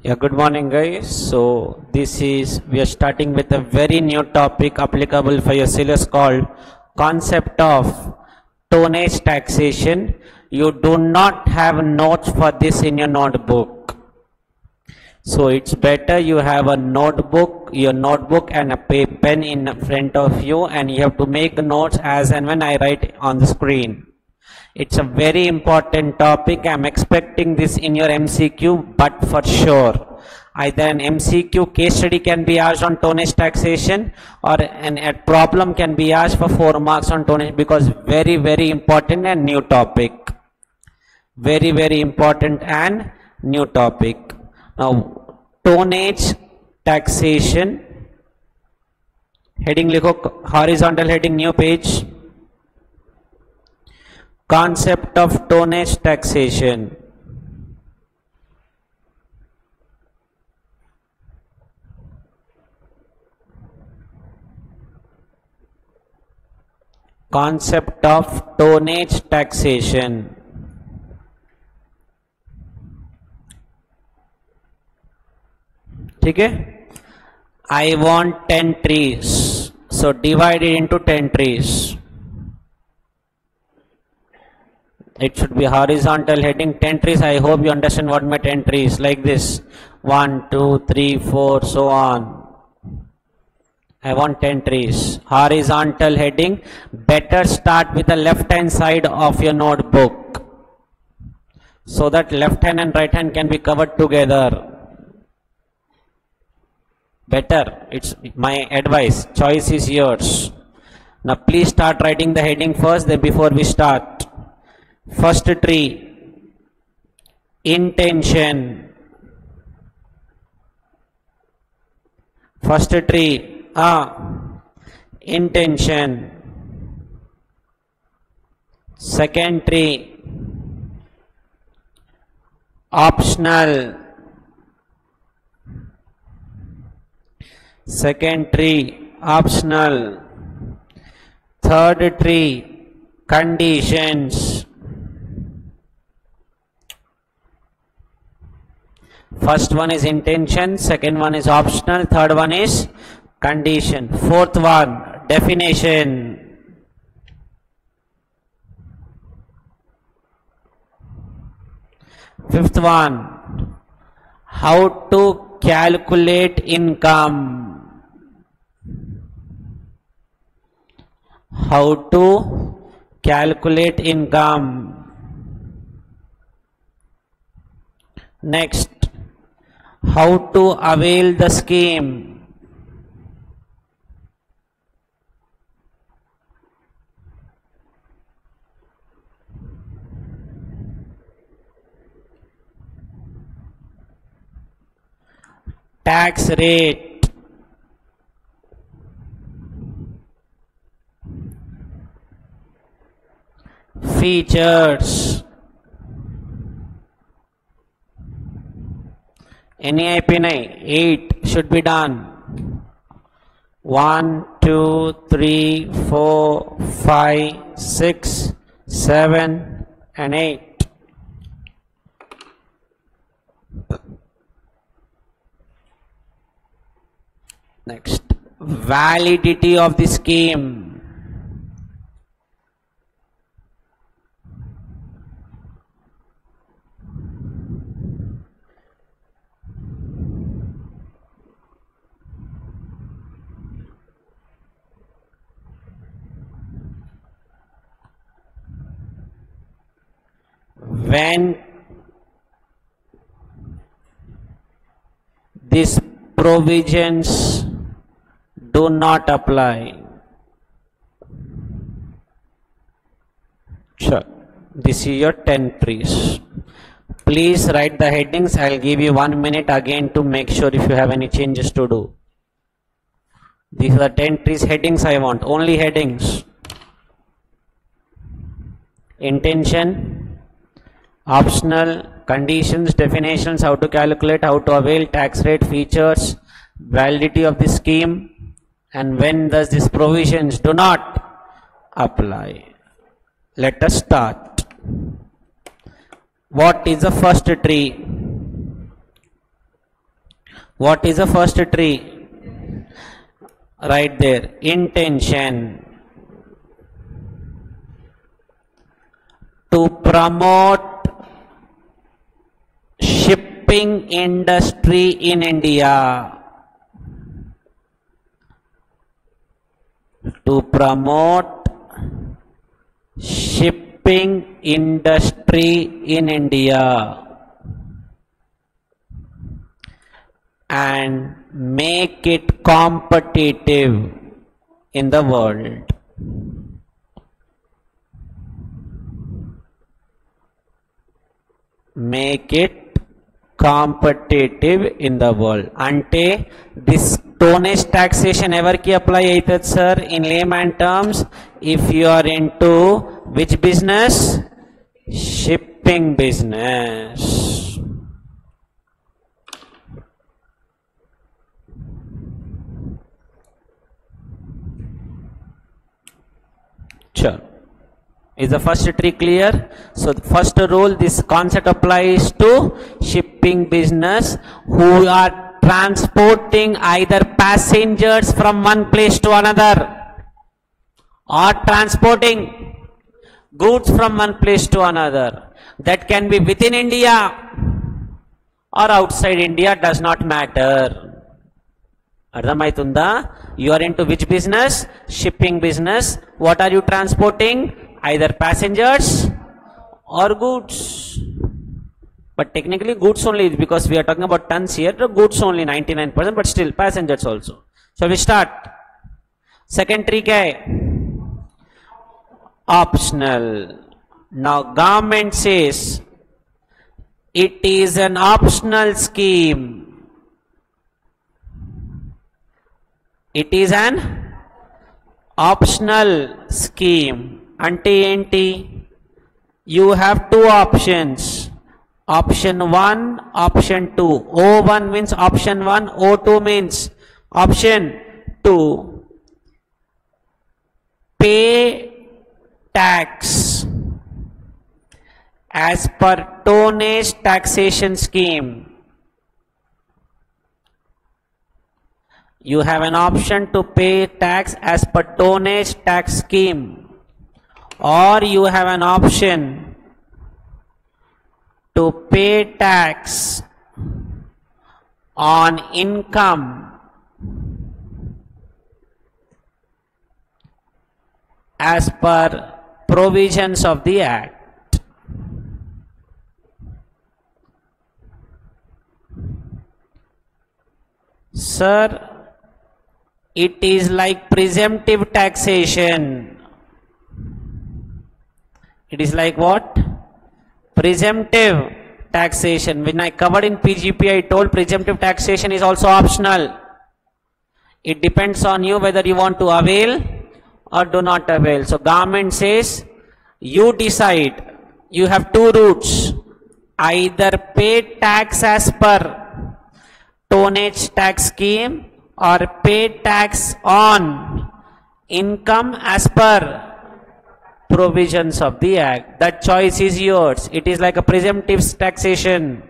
Yeah, good morning, guys. So we are starting with a very new topic applicable for your syllabus called concept of tonnage taxation. You do not have notes for this in your notebook. So it's better you have your notebook and a pen in front of you, and you have to make notes as and when I write on the screen. It's a very important topic. I'm expecting this in your MCQ, but for sure, either an MCQ case study can be asked on tonnage taxation, or a problem can be asked for 4 marks on tonnage, because very, very important and new topic. Very, very important and new topic. Now, tonnage taxation. Heading likho, horizontal heading, new page. Concept of tonnage taxation. Concept of tonnage taxation. ठीक है? I want 10 trees. So divide it into 10 trees. It should be horizontal heading 10 trees. I hope you understand what my 10 trees like this. 1, 2, 3, 4, so on. I want 10 trees. Horizontal heading. Better start with the left hand side of your notebook, so that left hand and right hand can be covered together. Better. It's my advice. Choice is yours. Now please start writing the heading first, then before we start. First tree, intention. First tree, intention. Second tree, optional. Second tree, optional. Third tree, conditions. First one is intention, second one is optional, third one is condition. Fourth one, definition. Fifth one, how to calculate income. How to calculate income. Next, how to avail the scheme. Tax rate. Features. Any IP nahi, 8 should be done. 1, 2, 3, 4, 5, 6, 7 and 8. Next, validity of the scheme. When these provisions do not apply. Sure. This is your 10 trees. Please write the headings. I'll give you 1 minute again to make sure if you have any changes to do. These are the 10 trees headings I want. Only headings. Intention, optional, conditions, definitions, how to calculate, how to avail, tax rate, features, validity of the scheme, and when does these provisions do not apply. Let us start. What is the first tree? What is the first tree? Right there, intention. To promote shipping industry in India. To promote shipping industry in India and make it competitive in the world. Make it competitive in the world. Ante this tonnage taxation ever ki apply aitad sir in layman terms if you are into which business? Shipping business. Sure. Is the first tree clear? So the first rule, this concept applies to shipping business who are transporting either passengers from one place to another or transporting goods from one place to another. That can be within India or outside India, does not matter. Ardhamaitunda? You are into which business? Shipping business. What are you transporting? Either passengers or goods. But technically goods only, because we are talking about tons here. Goods only 99%, but still passengers also. Shall we start? Second tree kya hai? Optional. Now government says it is an optional scheme. It is an optional scheme. Ante enti? You have two options. Option 1, option 2. O1 means option 1, O2 means option 2. Pay tax as per tonnage taxation scheme. You have an option to pay tax as per tonnage tax scheme, or you have an option to pay tax on income as per provisions of the Act. Sir, it is like presumptive taxation. It is like what? Presumptive taxation. When I covered in PGP, I told presumptive taxation is also optional. It depends on you whether you want to avail or do not avail. So government says you decide. You have two routes. Either pay tax as per tonnage tax scheme or pay tax on income as per provisions of the Act. That choice is yours. It is like a presumptive taxation.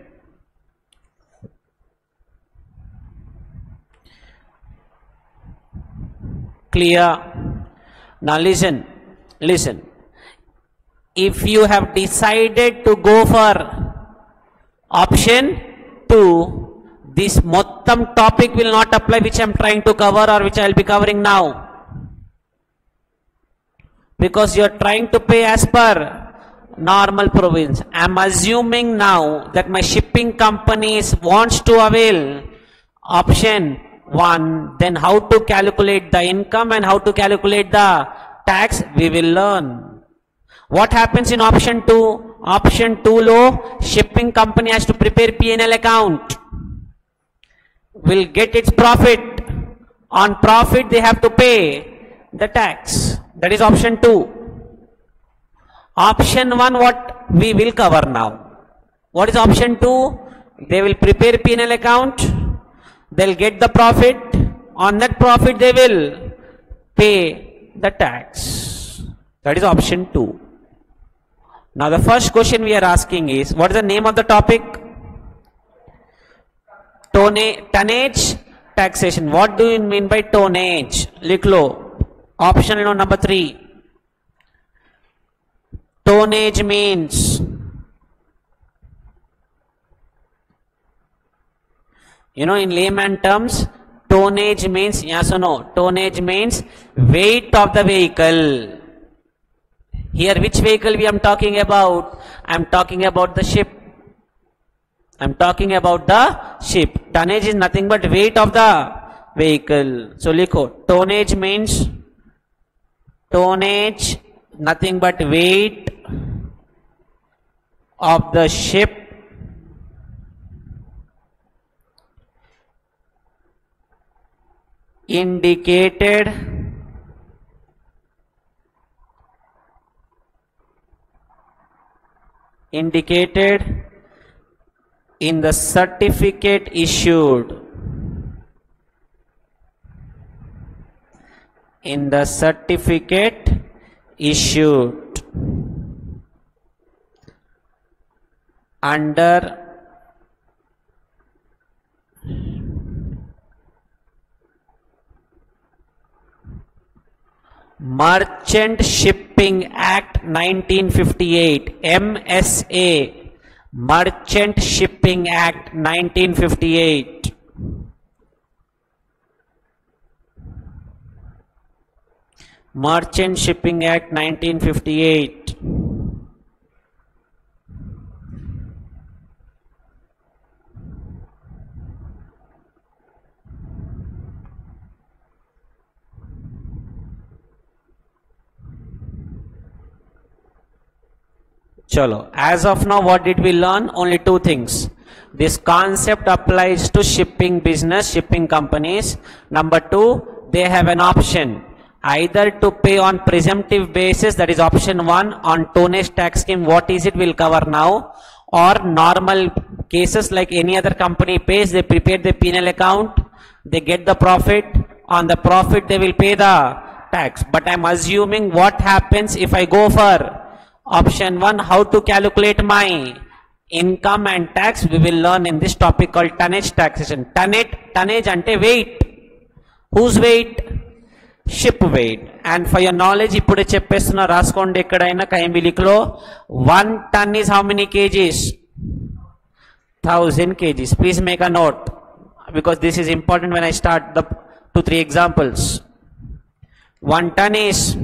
Clear? Now listen. If you have decided to go for option 2, this mottam topic will not apply which I am trying to cover or which I will be covering now. Because you are trying to pay as per normal provisions. I am assuming now that my shipping companies wants to avail option 1, then how to calculate the income and how to calculate the tax we will learn. What happens in option 2? Option 2 low, shipping company has to prepare P&L account. Will get its profit. On profit they have to pay the tax. That is option 2. Option 1 what we will cover now. What is option 2? They will prepare P&L account. They will get the profit. On that profit they will pay the tax. That is option 2. Now the first question we are asking is, what is the name of the topic? tonnage taxation. What do you mean by tonnage? लिख लो. Option number 3. Tonnage means, in layman terms, tonnage means, yes or no? Tonnage means weight of the vehicle. Here, which vehicle we am talking about? I am talking about the ship. I am talking about the ship. Tonnage is nothing but weight of the vehicle. So, likho, tonnage means, tonnage nothing but weight of the ship indicated in the certificate issued under Merchant Shipping Act 1958, MSA, Merchant Shipping Act 1958. Merchant Shipping Act 1958. Chalo, as of now, what did we learn? Only 2 things. This concept applies to shipping business, shipping companies. Number 2, they have an option either to pay on presumptive basis, that is option 1, on tonnage tax scheme. What is it? We'll cover now. Or normal cases like any other company pays, they prepare the P&L account, they get the profit. On the profit, they will pay the tax. But I'm assuming what happens if I go for option 1, how to calculate my income and tax, we will learn in this topic called tonnage taxation. Tonnage ante weight. Whose weight? Ship weight. And for your knowledge, ippude cheppestunna, raskondi ekkadaina kayambiliklo. 1 ton is how many kgs? 1000 kgs. Please make a note, because this is important when I start the 2-3 examples. 1 ton is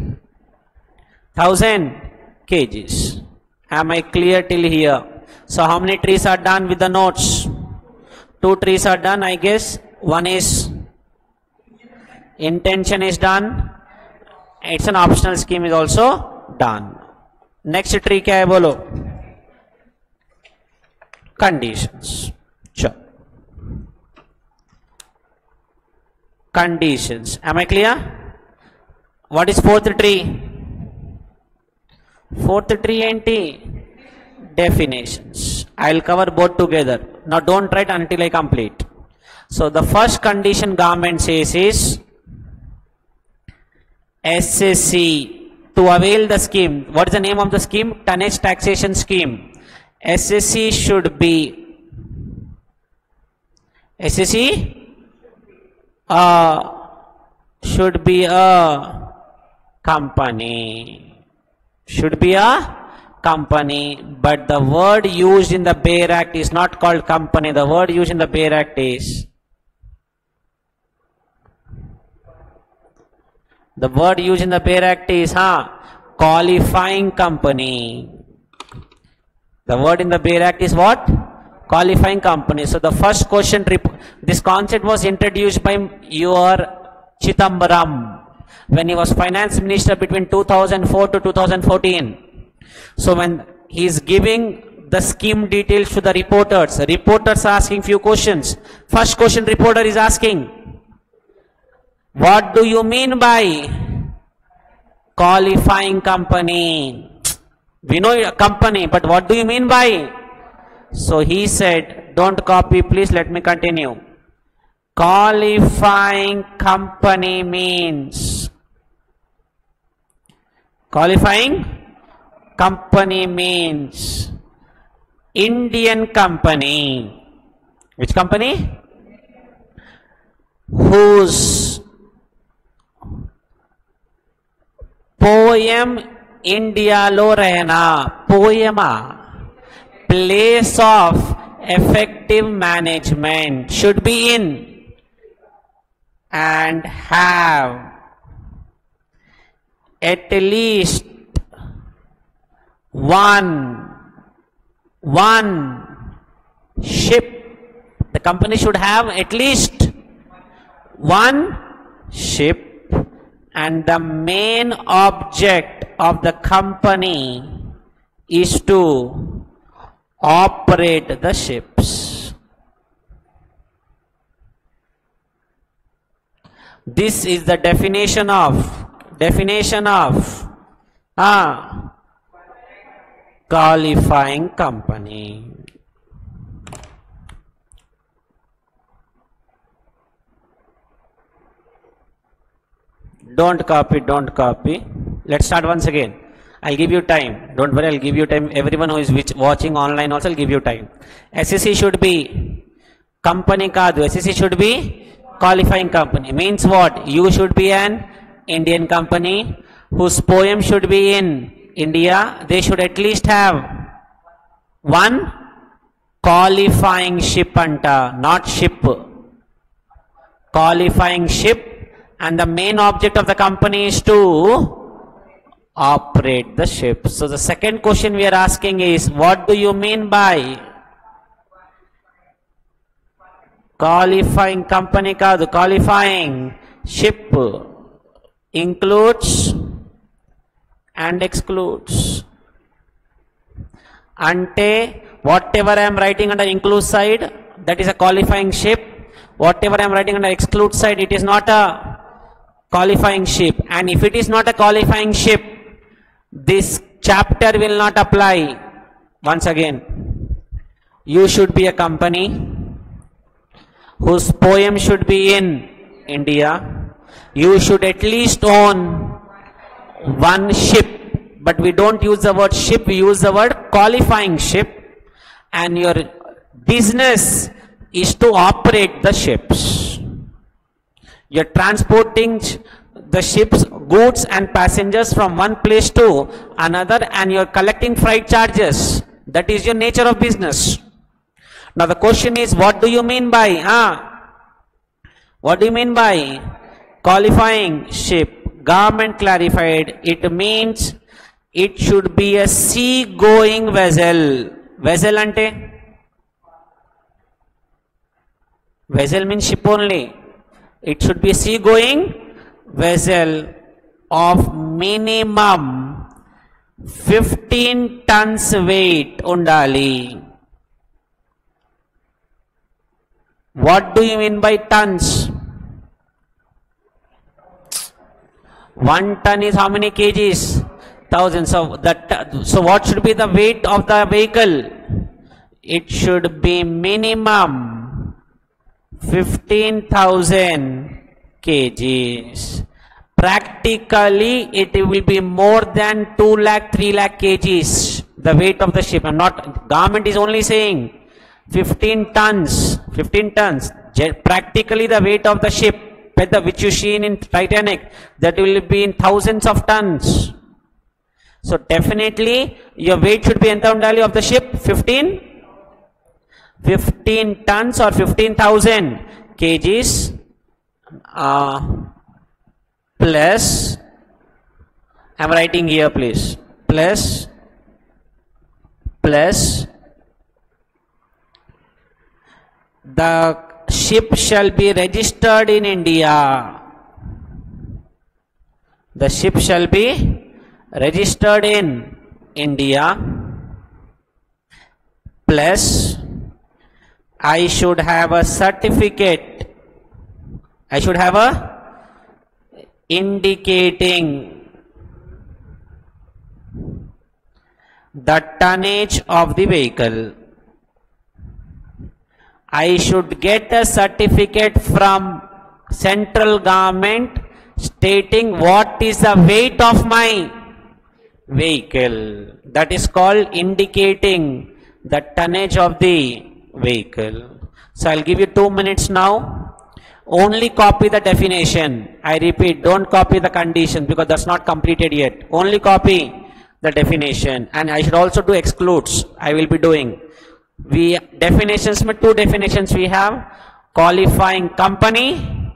1000 kgs. Am I clear till here? So how many trees are done with the notes? 2 trees are done, I guess. 1 is intention is done. It's an optional scheme is also done. Next tree kya hai bolo? Conditions. Sure. Conditions. Am I clear? What is 4th tree? 4th tree enti? Definitions. I will cover both together. Now don't write until I complete. So the first condition government says is SSC to avail the scheme. What is the name of the scheme? Tonnage taxation scheme. SSC should be a company. Should be a company, but the word used in the Bayer Act is not called company. The word used in the Bayer Act is qualifying company. The word in the Bayer Act is what? Qualifying company. So the first question, this concept was introduced by your Chidambaram when he was finance minister between 2004 to 2014. So when he is giving the scheme details to the reporters are asking few questions. First question reporter is asking, what do you mean by qualifying company? We know a company, but what do you mean by? So he said, don't copy please, let me continue. Qualifying company means Indian company. Which company? whose poem ఇండియాలో रहना poema place of effective management should be in and have at least one ship. The company should have at least one ship, and the main object of the company is to operate the ships. This is the definition of qualifying company. Don't copy. Let's start once again. I'll give you time. Don't worry, I'll give you time. Everyone who is watching online also, I'll give you time. SEC should be company kaadu. SEC should be qualifying company. Means what? You should be an Indian company whose poem should be in India. They should at least have one qualifying ship anta, not ship. Qualifying ship, and the main object of the company is to operate the ship. So the second question we are asking is, what do you mean by qualifying company kaadu? Qualifying ship includes and excludes. Ante whatever I am writing under include side, that is a qualifying ship. Whatever I am writing under exclude side, it is not a qualifying ship. And if it is not a qualifying ship, this chapter will not apply. Once again, you should be a company whose poem should be in India. You should at least own one ship, but we don't use the word ship, we use the word qualifying ship, and your business is to operate the ships. You're transporting the ships, goods and passengers from one place to another, and you're collecting freight charges. That is your nature of business. Now the question is, what do you mean by qualifying ship? Government clarified, it means it should be a sea-going vessel. Vessel ante? Vessel means ship only. It should be a sea-going vessel of minimum 15 tons weight undali. What do you mean by tons? 1 ton is how many kgs? 1000. So what should be the weight of the vehicle? It should be minimum 15,000 kgs. Practically, it will be more than 2 lakh, 3 lakh kgs, the weight of the ship. Government is only saying 15 tons. Practically, the weight of the ship, which you see in Titanic, that will be in thousands of tons. So definitely, your weight should be undali of the ship 15 tons or 15,000 kgs plus, I am writing here please, plus the ship shall be registered in India. The ship shall be registered in India, plus I should have a certificate. I should have a indicating the tonnage of the vehicle. I should get a certificate from central government stating what is the weight of my vehicle. That is called indicating the tonnage of the vehicle. So I'll give you 2 minutes now. Only copy the definition. I repeat, don't copy the condition because that's not completed yet. Only copy the definition. And I should also do excludes. I will be doing. Definitions में two definitions we have. Qualifying company,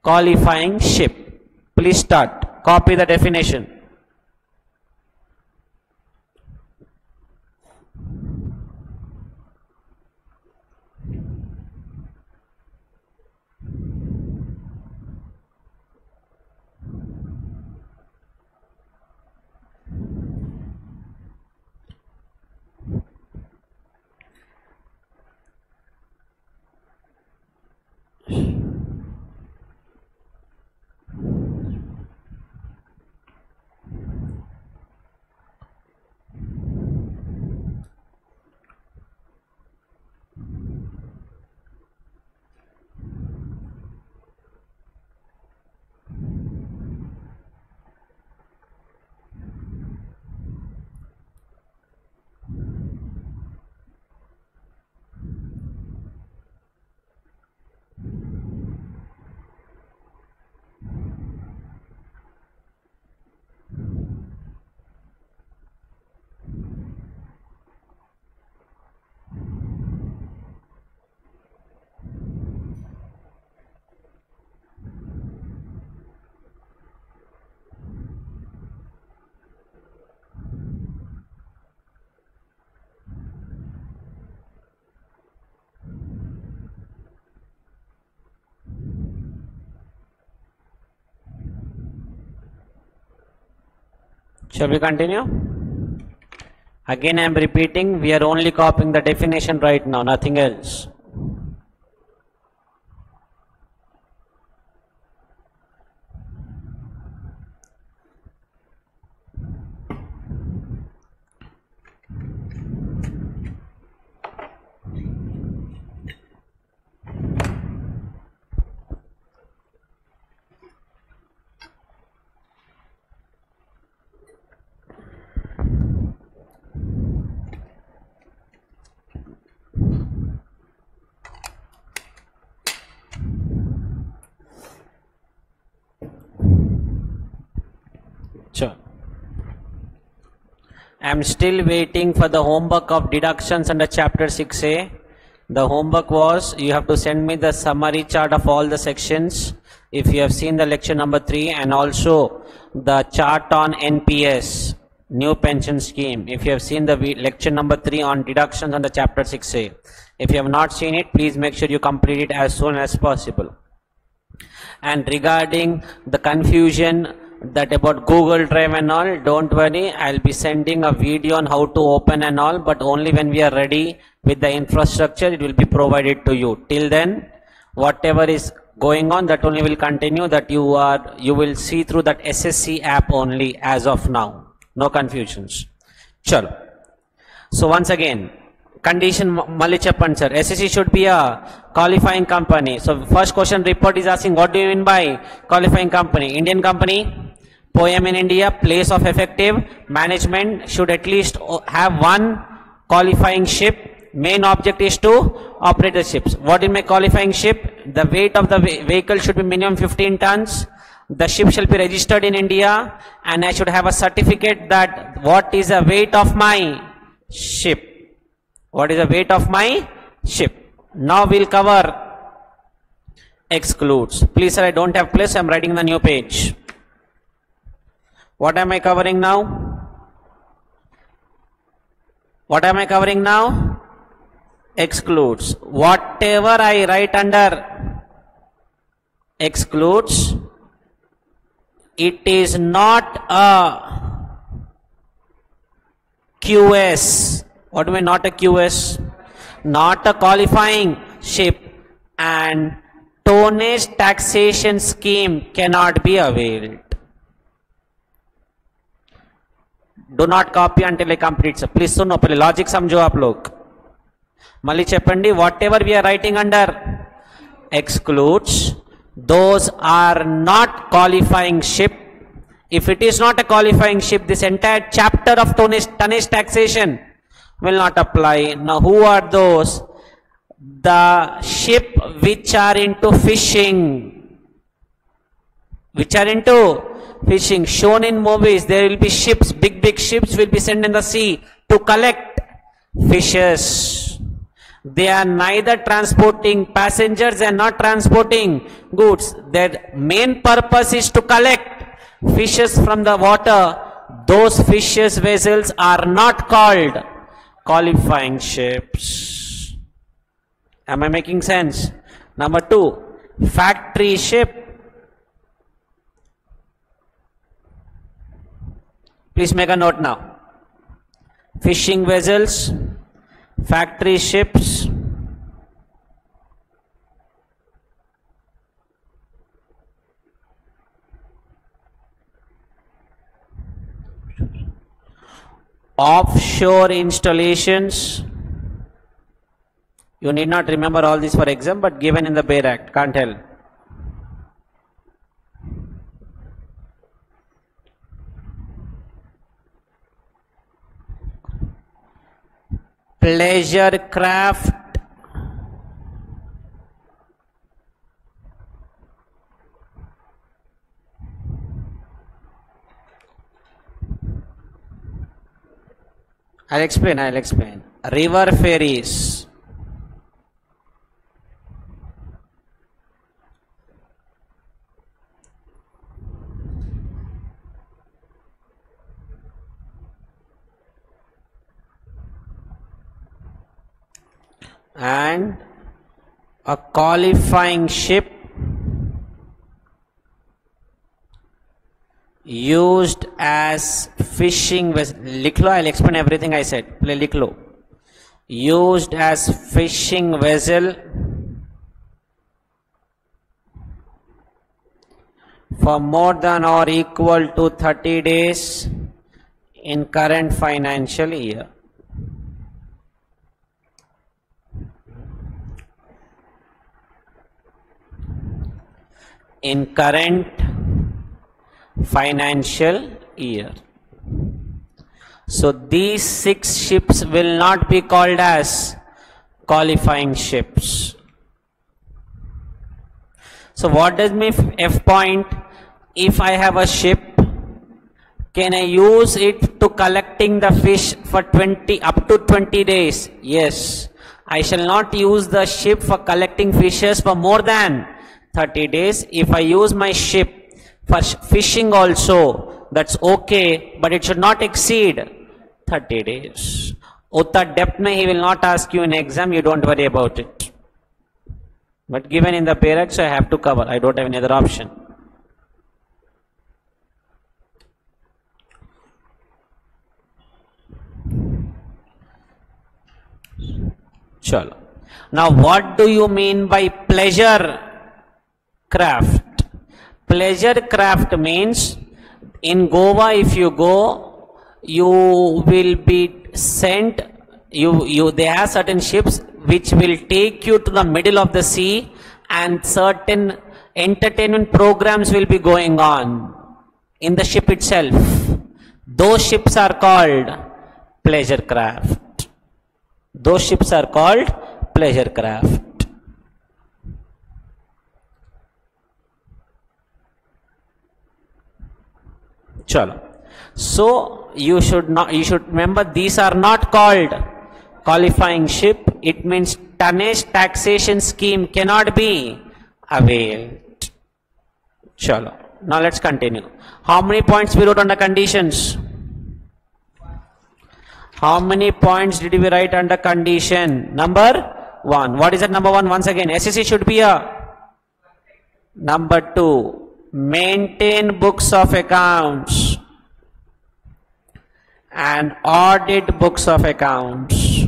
qualifying ship. Please start. Copy the definition. Shall we continue? Again I am repeating, we are only copying the definition right now, nothing else. Sure. I am still waiting for the homework of deductions under chapter 6a. The homework was, you have to send me the summary chart of all the sections if you have seen the lecture number 3, and also the chart on NPS, new pension scheme, if you have seen the lecture number 3 on deductions under chapter 6a. If you have not seen it, please make sure you complete it as soon as possible. And regarding the confusion that about Google Drive and all, don't worry, I'll be sending a video on how to open and all, but only when we are ready with the infrastructure it will be provided to you. Till then, whatever is going on, that only will continue, that you will see through that SSC app only as of now. No confusions. Chalo. So once again, condition mali cheppan sir, SSC should be a qualifying company. So first question report is asking, what do you mean by qualifying company? Indian company, POEM in India, place of effective, management should at least have one qualifying ship. Main object is to operate the ships. What is my qualifying ship? The weight of the vehicle should be minimum 15 tons. The ship shall be registered in India, and I should have a certificate that what is the weight of my ship. What is the weight of my ship? Now we'll cover excludes. Please sir, I don't have place, I'm writing the new page. What am I covering now? What am I covering now? Excludes. Whatever I write under excludes, it is not a QS. What do you mean not a QS? Not a qualifying ship, and tonnage taxation scheme cannot be availed. Do not copy until I complete. Please सुनो पहले logic समझो आप लोग. मल्ली चेप्पंडी, whatever we are writing under excludes, those are not qualifying ship. If it is not a qualifying ship, this entire chapter of tonnage taxation will not apply. Now who are those? The ship which are into fishing, shown in movies, there will be ships, big ships will be sent in the sea to collect fishes. They are neither transporting passengers and not transporting goods. Their main purpose is to collect fishes from the water. Those fishes vessels are not called qualifying ships. Am I making sense? Number 2, factory ship. Please make a note now. Fishing vessels, factory ships, offshore installations. You need not remember all this for exam, but given in the Bail Act, can't help. Pleasure craft, I'll explain. River ferries, and a qualifying ship used as fishing vessel. लिख लो, I'll explain everything I said. Play लिख लो. Used as fishing vessel for more than or equal to 30 days in current financial year. In current financial year. So these 6 ships will not be called as qualifying ships. So what does mean F point? If I have a ship, can I use it to collecting the fish for up to 20 days? Yes. I shall not use the ship for collecting fishes for more than 30 days. If I use my ship for fishing also, that's okay, but it should not exceed 30 days. Utta depth mein he will not ask you in exam, you don't worry about it. But given in the Bail Act, so I have to cover, I don't have any other option. Chalo. Now what do you mean by pleasure craft? Pleasure craft means in Goa, if you go, you will be sent, they have certain ships which will take you to the middle of the sea, and certain entertainment programs will be going on in the ship itself. Those ships are called pleasure craft. Those ships are called pleasure craft. Chalo. So you should remember, these are not called qualifying ship. It means tonnage taxation scheme cannot be availed. Chalo. Now let's continue. How many points we wrote under conditions? How many points did we write under condition? Number 1. What is that number 1? Once again, SSC should be a. Number 2. Maintain books of accounts and audit books of accounts.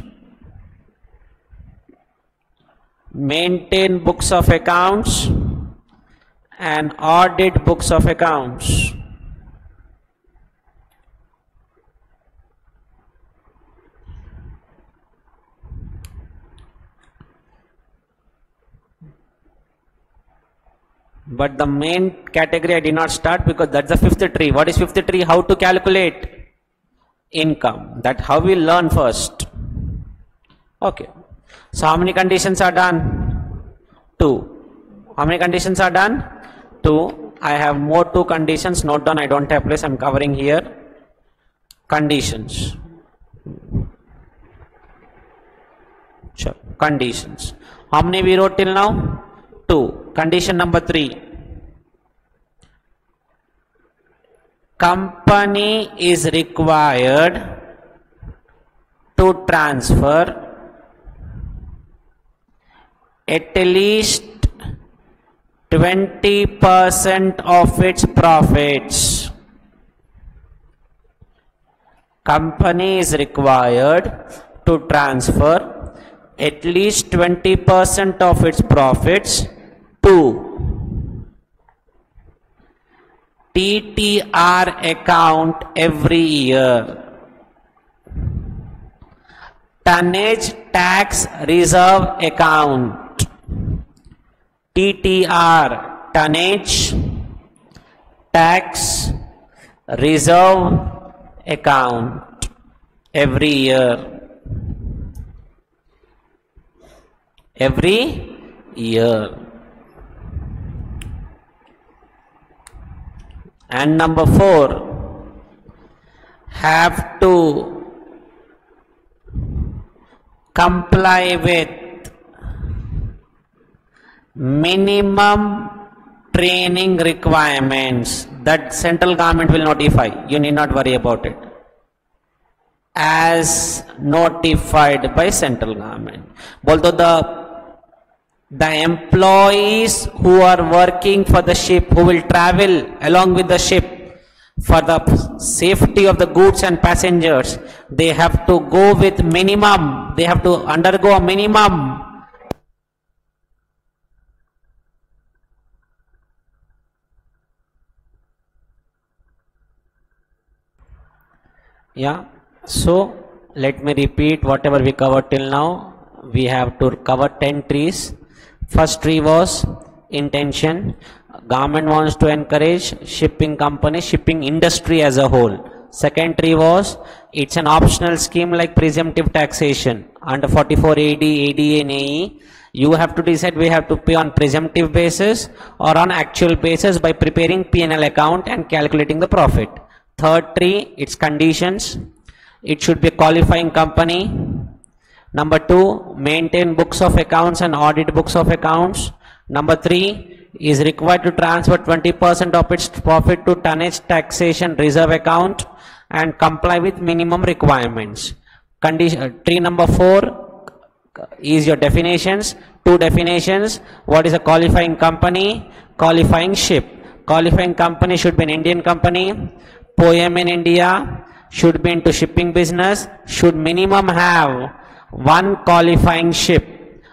Maintain books of accounts and audit books of accounts. But the main category I did not start because that's the 5th tree. What is 5th tree? How to calculate income. That how we learn first. Okay. So how many conditions are done? 2. How many conditions are done? 2. I have more 2 conditions. Note down, I don't have place. I'm covering here. Conditions. Sure. Conditions. How many we wrote till now? 2. Condition number 3. Company is required to transfer at least 20% of its profits. Company is required to transfer at least 20% of its profits to TTR account every year. Tonnage tax reserve account. TTR, tonnage tax reserve account every year. Every year. And number 4, have to comply with minimum training requirements that central government will notify. You need not worry about it. As notified by central government. Although the employees who are working for the ship, who will travel along with the ship for the safety of the goods and passengers, they have to go with minimum, they have to undergo a minimum so let me repeat whatever we covered till now. We have to cover 10 trees. First tree was intention. Government wants to encourage shipping company, shipping industry as a whole. Second tree was it's an optional scheme like presumptive taxation under 44 AD, ADA and AE. You have to decide we have to pay on presumptive basis or on actual basis by preparing P&L account and calculating the profit. Third tree, its conditions. It should be a qualifying company. Number 2, maintain books of accounts and audit books of accounts. Number 3, is required to transfer 20% of its profit to tonnage taxation reserve account and comply with minimum requirements. Tree number 4 is your definitions. 2 definitions. What is a qualifying company? Qualifying ship. Qualifying company should be an Indian company. POEM in India. Should be into shipping business. Should minimum have 1 qualifying ship.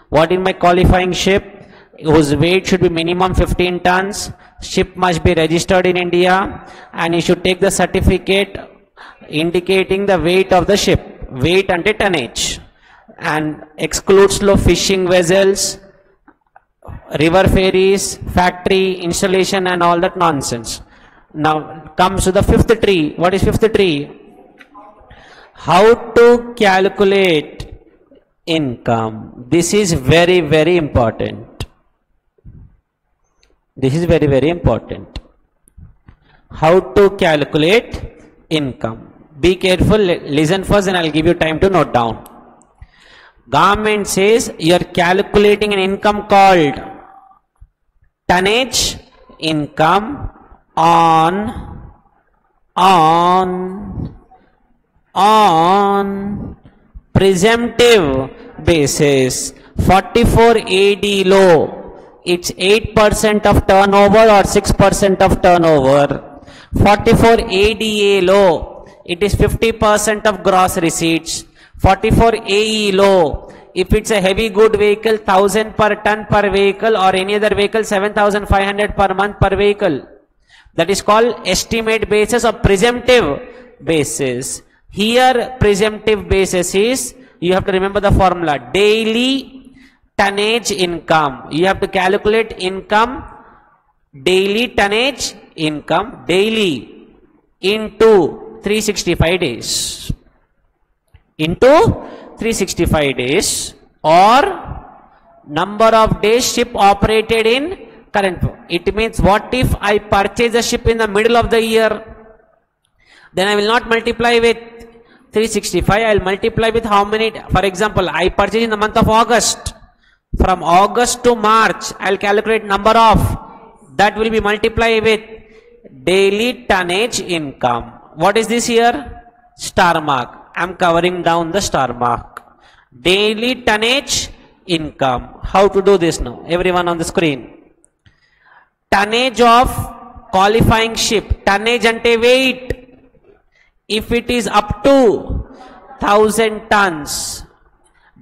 What is my qualifying ship? Whose weight should be minimum 15 tons. Ship must be registered in India and you should take the certificate indicating the weight of the ship, weight and tonnage, and excludes low fishing vessels, river ferries, factory installation and all that nonsense. Now comes to the 5th tree. What is 5th tree? How to calculate income. This is very, very important. This is very, very important. How to calculate income. Be careful, listen first and I'll give you time to note down. Government says you are calculating an income called tonnage income on presumptive basis. 44 AD law, it's 8% of turnover or 6% of turnover. 44 ADA law, it is 50% of gross receipts. 44 AE law, if it's a heavy good vehicle, 1000 per ton per vehicle, or any other vehicle, 7500 per month per vehicle. That is called estimate basis or presumptive basis. Here presumptive basis is, you have to remember the formula, daily tonnage income. You have to calculate income, daily tonnage income, daily into 365 days. Into 365 days, or number of days ship operated in current. It means what if I purchase a ship in the middle of the year? Then I will not multiply with 365. I will multiply with how many. For example, I purchase in the month of August. From August to March, I will calculate number of. That will be multiplied with daily tonnage income. What is this here? Star mark. I am covering down the star mark. Daily tonnage income. How to do this now? Everyone on the screen. Tonnage of qualifying ship. Tonnage ante weight. If it is up to 1000 tons,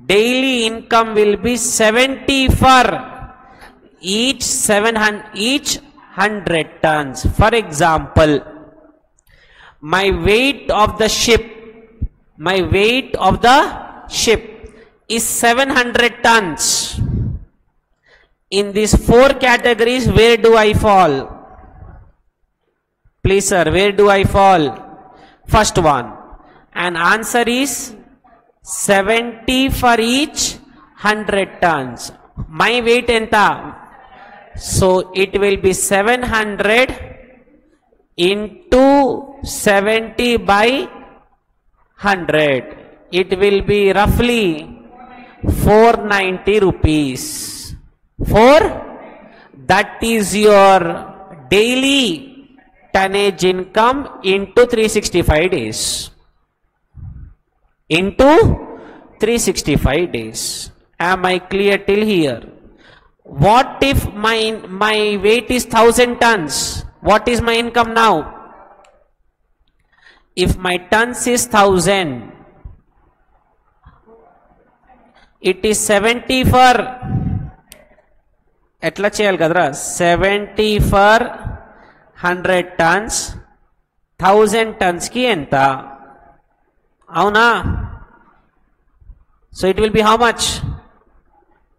daily income will be 70 for each 100 tons. For example, my weight of the ship is 700 tons. In these 4 categories, where do I fall? Please sir, where do I fall? First one. And answer is 70 for each 100 tons. My weight enta? So it will be 700 into 70 by 100. It will be roughly 490 rupees. That is your daily tonnage income into 365 days. Into 365 days. Am I clear till here? What if my weight is 1000 tons? What is my income now? If my tons is 1000, it is 70 for etla cheyali kadra 70 for 100 tons, 1000 tons ki enta? Avuna? So it will be how much?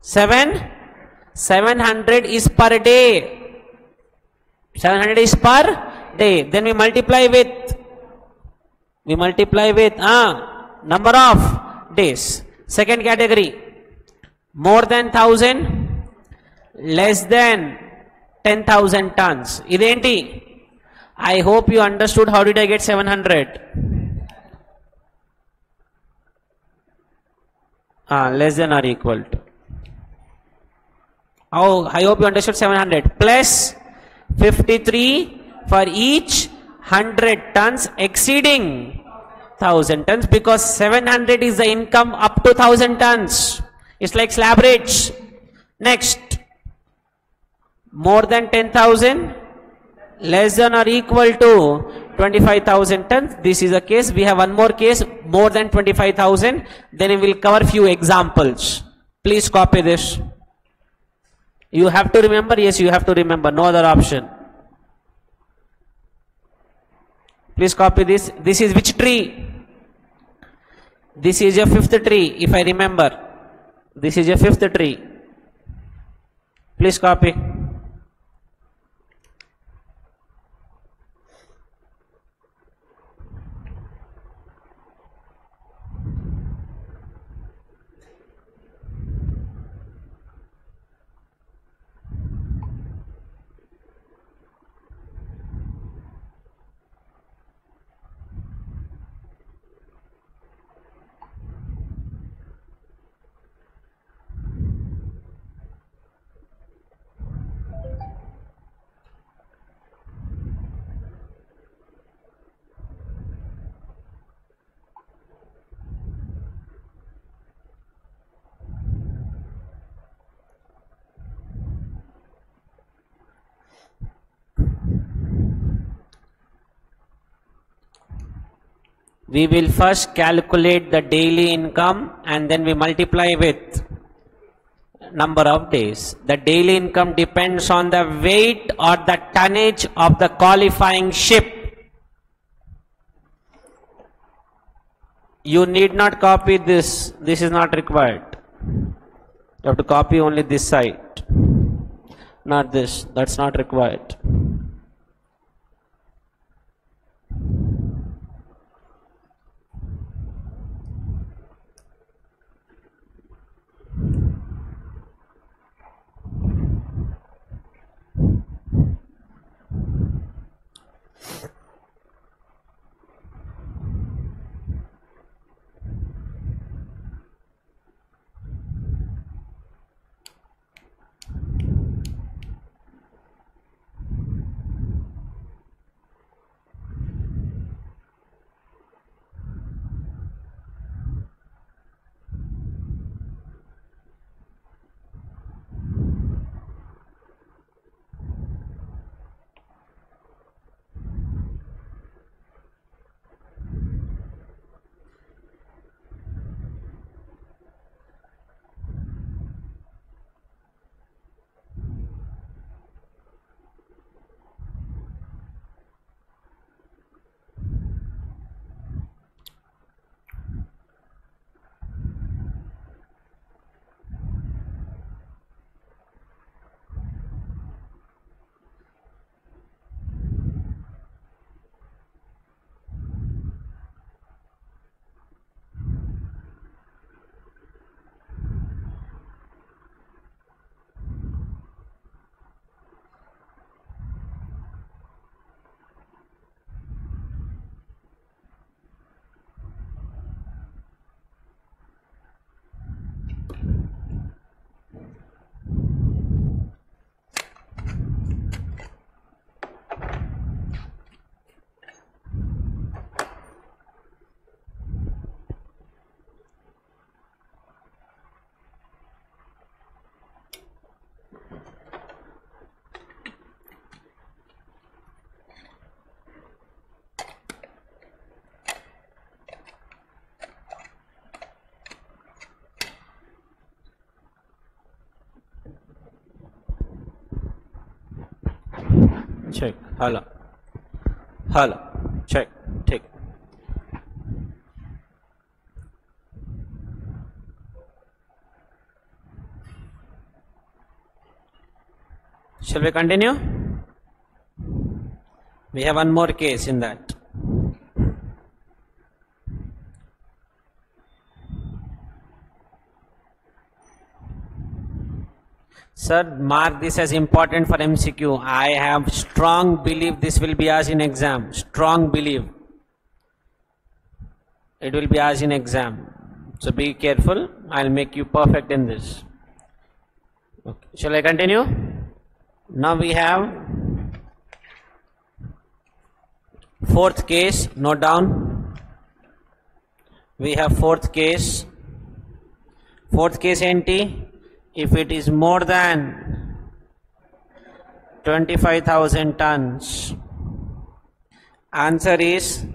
700 is per day. 700 is per day. Then we multiply with number of days. Second category, more than 1000, less than 10,000 tons. Identi? I hope you understood how did I get 700. Less than or equal to. Oh, I hope you understood 700 plus 53 for each 100 tons exceeding 1000 tons, because 700 is the income up to 1000 tons. It's like slab rates. Next, more than 10,000, less than or equal to 25,000 tons. This is a case. We have one more case, more than 25,000. Then we will cover few examples. Please copy this. You have to remember. Yes, you have to remember. No other option. Please copy this. This is which tree? This is your 5th tree, if I remember. This is your 5th tree. Please copy. We will first calculate the daily income and then we multiply with number of days. The daily income depends on the weight or the tonnage of the qualifying ship. You need not copy this. This is not required. You have to copy only this side, not this. That's not required. check, hello, hello, check, ठीक. Shall we continue? We have one more case in that. Sir, mark this as important for MCQ. I have strong belief this will be asked in exam. Strong belief. It will be asked in exam. So be careful. I'll make you perfect in this. Okay. Shall I continue? Now we have fourth case. Note down. We have fourth case. Fourth case NT. If it is more than 25,000 tons, answer is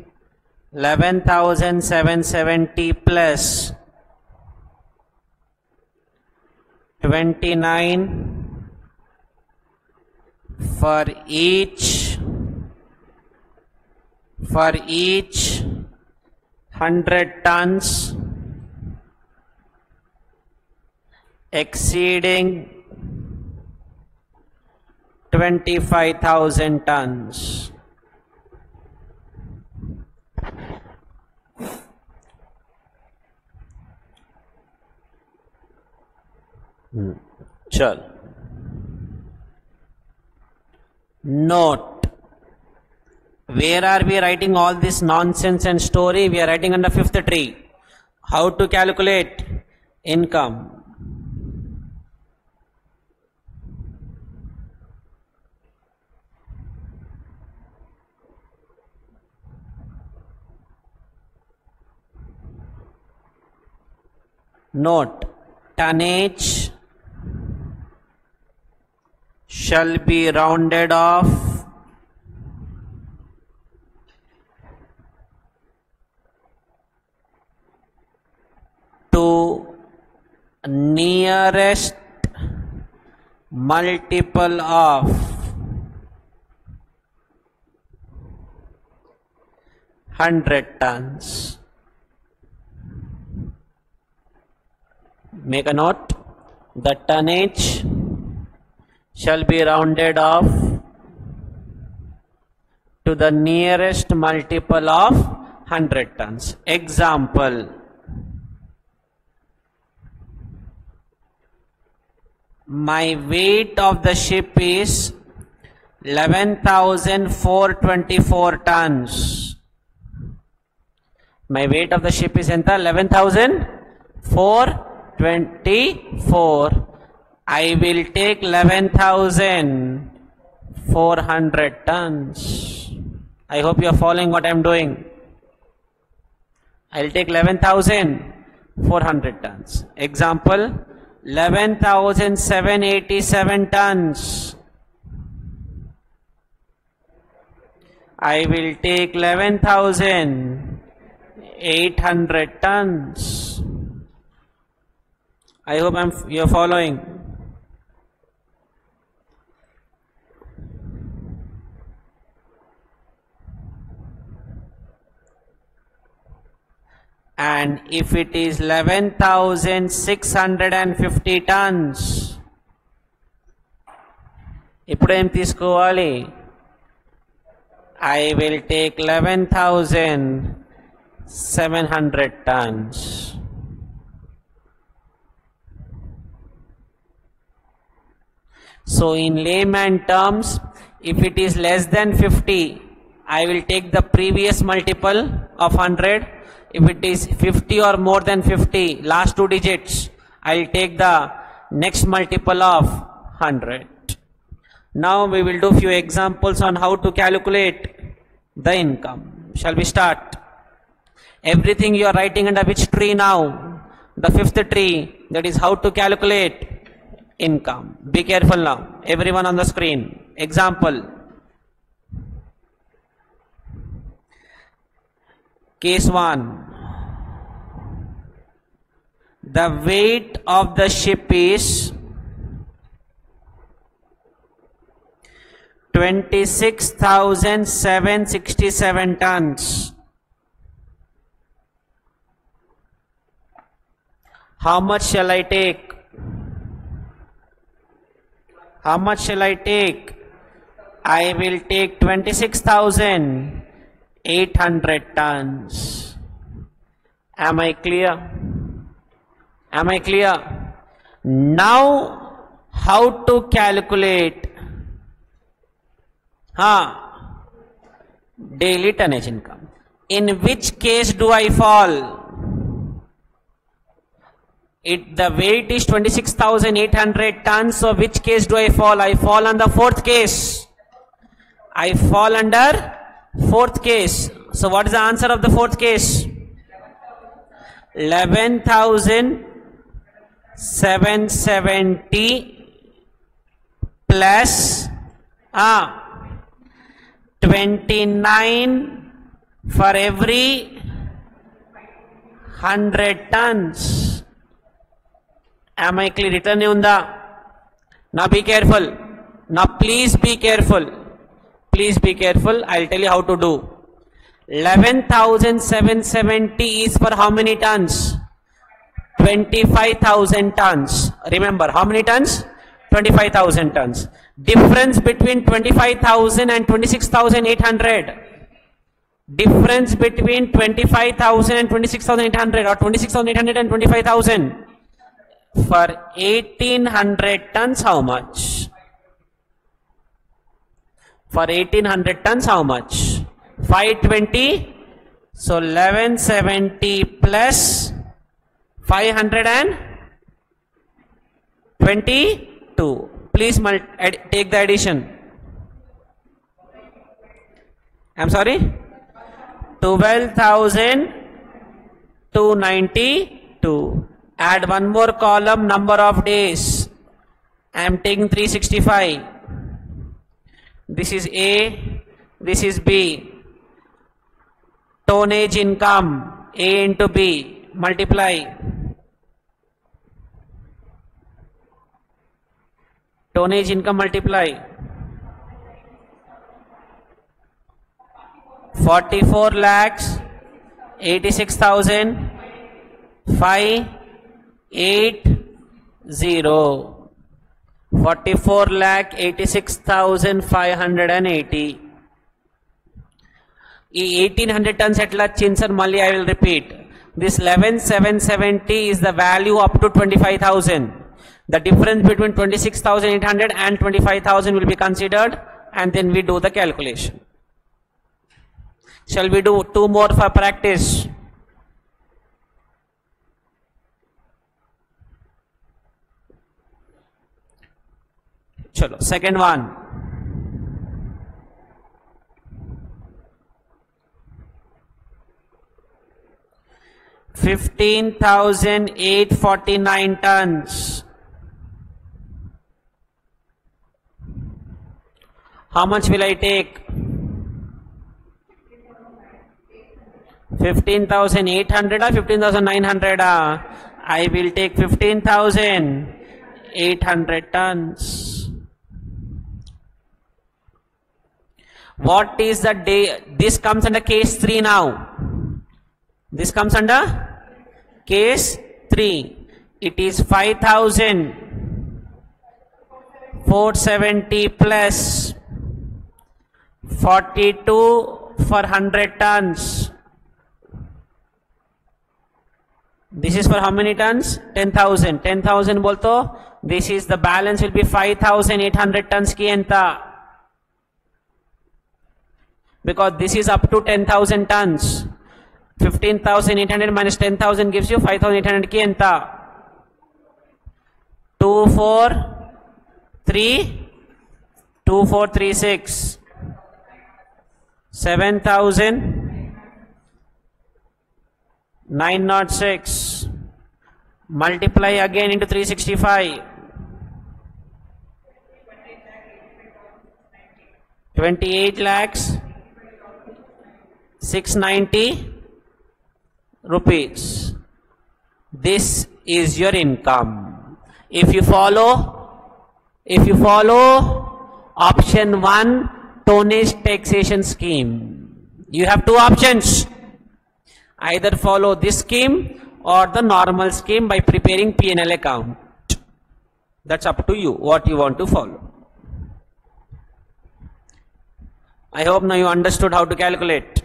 11,770 plus 29 for each 100 tons exceeding 25,000 tons. Chal. Note. Where are we writing all this nonsense and story? We are writing under fifth tree. How to calculate income? Note, tonnage shall be rounded off to nearest multiple of 100 tons. Make a note. The tonnage shall be rounded off to the nearest multiple of 100 tons. Example. My weight of the ship is 11,424 tons. My weight of the ship is 11,424. I will take 11,400 tons. I hope you are following what I am doing. I will take 11,400 tons. Example, 11,787 tons. I will take 11,800 tons. I hope you are following. And if it is 11,650 tons, ఇప్పుడు ఏం తీసుకోవాలి? I will take 11,700 tons. So in layman terms, if it is less than 50, I will take the previous multiple of 100. If it is 50 or more than 50, last two digits, I'll take the next multiple of 100. Now we will do few examples on how to calculate the income. Shall we start? Everything you are writing under which tree now? The fifth tree, that is how to calculate income. Be careful now. Everyone on the screen. Example. Case 1. The weight of the ship is 26,767 tons. How much shall I take? How much shall I take? I will take 26,800 tons. Am I clear? Am I clear? Now, how to calculate daily tonnage income? In which case do I fall? The weight is 26,800 tons, so which case do I fall? I fall under fourth case. I fall under fourth case. So what is the answer of the fourth case? 11,770 plus 29 for every 100 tons. Am I clear? Return unda. Now be careful. Now please be careful. Please be careful. I'll tell you how to do. 11,770 is for how many tons? 25,000 tons. Remember, how many tons? 25,000 tons. Difference between 25,000 and 26,800. Difference between 25,000 and 26,800, or 26,800 and 25,000. For 1,800 tons, how much? For 1,800 tons, how much? 520. So 1170 plus 522. Please take the addition. I'm sorry? 12,292. Add one more column, number of days. I am taking 365. This is A, this is B. Tonnage income, A into B, multiply. Tonnage income multiply. 44 lakhs, 86,000, 580. 44 lakh 86,580. 1,800 tons etla chinsar malli I will repeat. This 11,770 is the value up to 25,000. The difference between 26,800 and 25,000 will be considered, and then we do the calculation. Shall we do two more for practice? Chalo, second one. $15,849 tons. How much will I take? 15,800 or 15,900? I will take 15,800 tons. What is the day? This comes under case 3 now. This comes under case 3. It is 5,470 plus 42 for 100 tons. This is for how many tons? 10,000. 10,000 bolto. This is the balance will be 5,800 tons ki enta. Because this is up to 10,000 tons. 15,800 minus 10,000 gives you 5,800 ki enta. 2436 7,906 multiply again into 365 28 lakhs 690 rupees. This is your income. If you follow option 1 tonnage taxation scheme, you have two options. Either follow this scheme or the normal scheme by preparing P&L account. That's up to you what you want to follow. I hope now you understood how to calculate.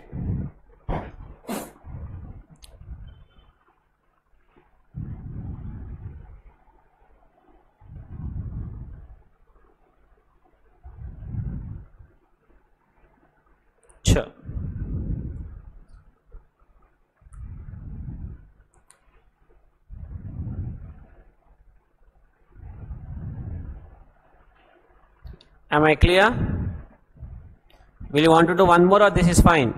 Sure. Am I clear? Will you want to do one more or this is fine?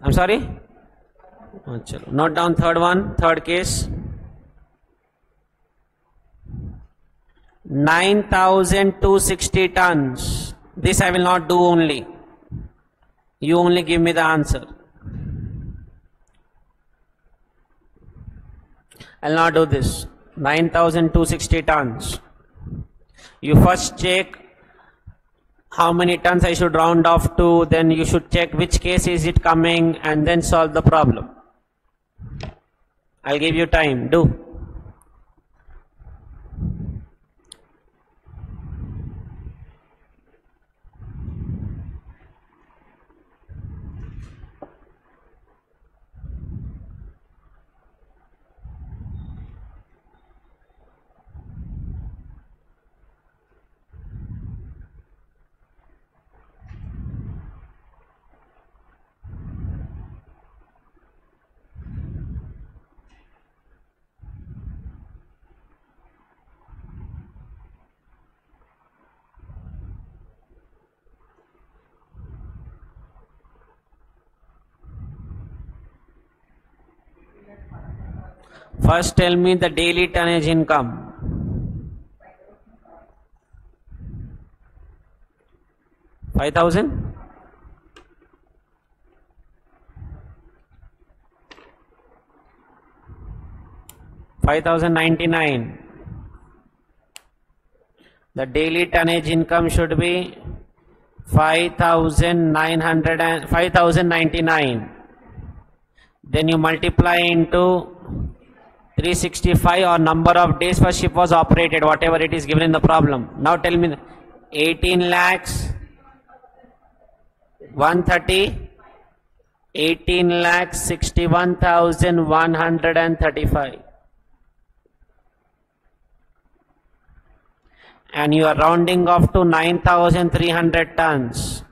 I'm sorry? Note down third one, third case. 9,260 tons. This I will not do only. You only give me the answer. I will not do this. 9,260 tons. You first check how many tons I should round off to, then you should check which case is it coming and then solve the problem. I'll give you time. Do. First tell me the daily tonnage income. $5,000? $5,099. The daily tonnage income should be 5,099. Then you multiply into 365 or number of days first ship was operated, whatever it is given in the problem. Now tell me 18 lakhs 130, 18 lakhs 61,135. And you are rounding off to 9,300 tons.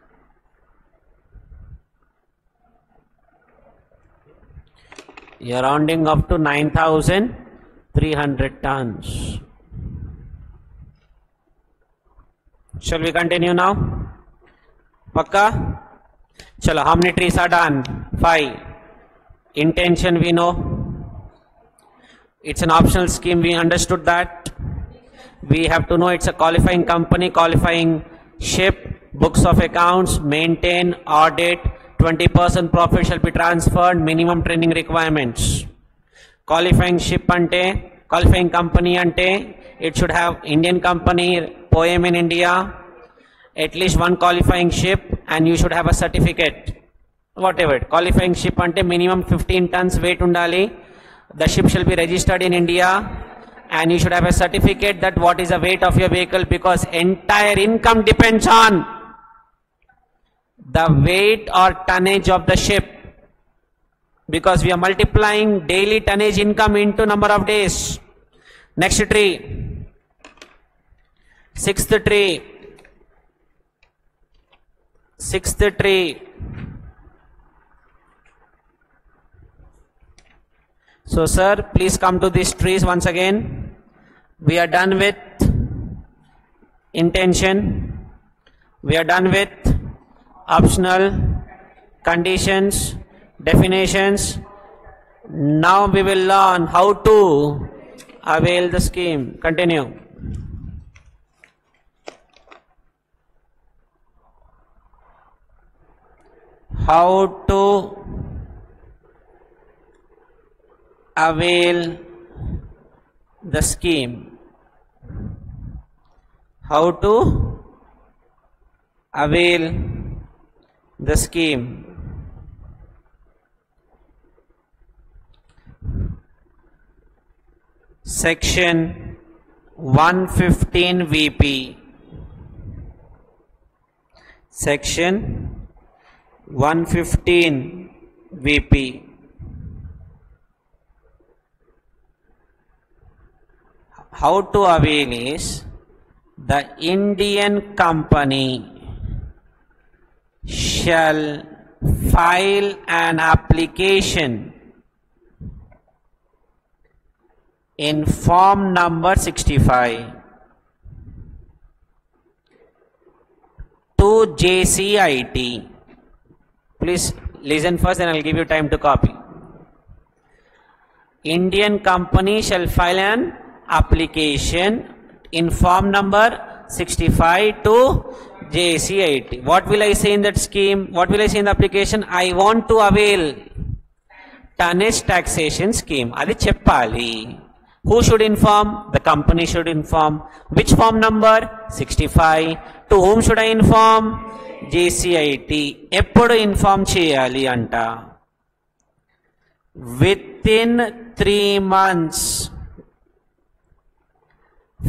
You are rounding up to 9,300 tons. Shall we continue now? Pakka? Chalo, how many trees are done? 5. Intention we know. It's an optional scheme, we understood that. We have to know it's a qualifying company, qualifying ship, books of accounts, maintain, audit, 20% profit shall be transferred, minimum training requirements. Qualifying ship ante, qualifying company ante, it should have Indian company, POEM in India, at least one qualifying ship, and you should have a certificate. Whatever. Qualifying ship ante minimum 15 tons weight undali. The ship shall be registered in India, and you should have a certificate that what is the weight of your vehicle, because entire income depends on the weight or tonnage of the ship, because we are multiplying daily tonnage income into number of days. Next tree, sixth tree. So sir, please come to these trees once again. We are done with intention. We are done with optional, conditions, definitions. Now we will learn how to avail the scheme. Continue. How to avail the scheme. How to avail the scheme. Section 115 VP. Section 115 VP. How to avail is the Indian company shall file an application in form number 65 to JCIT. Please listen first and I will give you time to copy. Indian company shall file an application in form number 65 to JCIT. What will I say in that scheme? What will I say in the application? I want to avail tonnage taxation scheme. Adi cheppali. Who should inform? The company should inform. Which form number? 65. To whom should I inform? JCIT. Eppudu inform cheyali anta? Within 3 months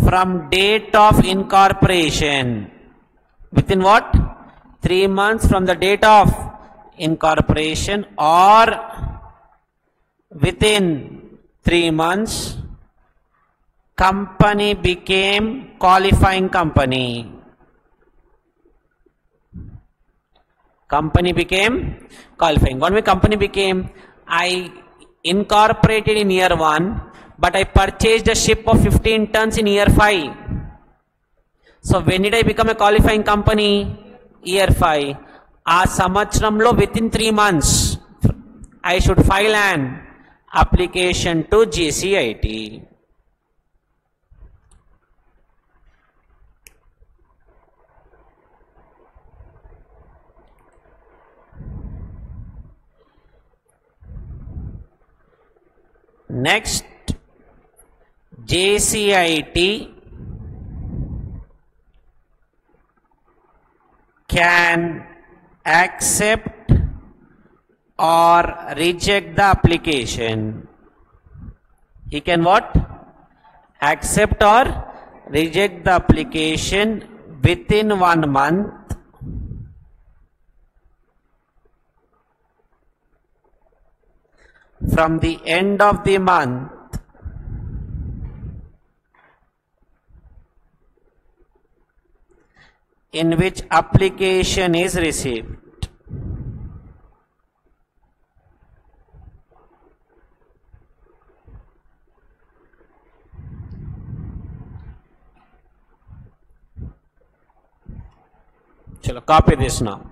from date of incorporation. Within what? 3 months from the date of incorporation, or within 3 months company became qualifying company. Company became qualifying. What way company became? I incorporated in year 1, but I purchased a ship of 15 tons in year 5. So when did I become a qualifying company? Year 5. A samvatsramlo within 3 months I should file an application to JCIT. Next, JCIT can accept or reject the application. He can what? Accept or reject the application within 1 month from the end of the month in which application is received. Chalo, copy this now.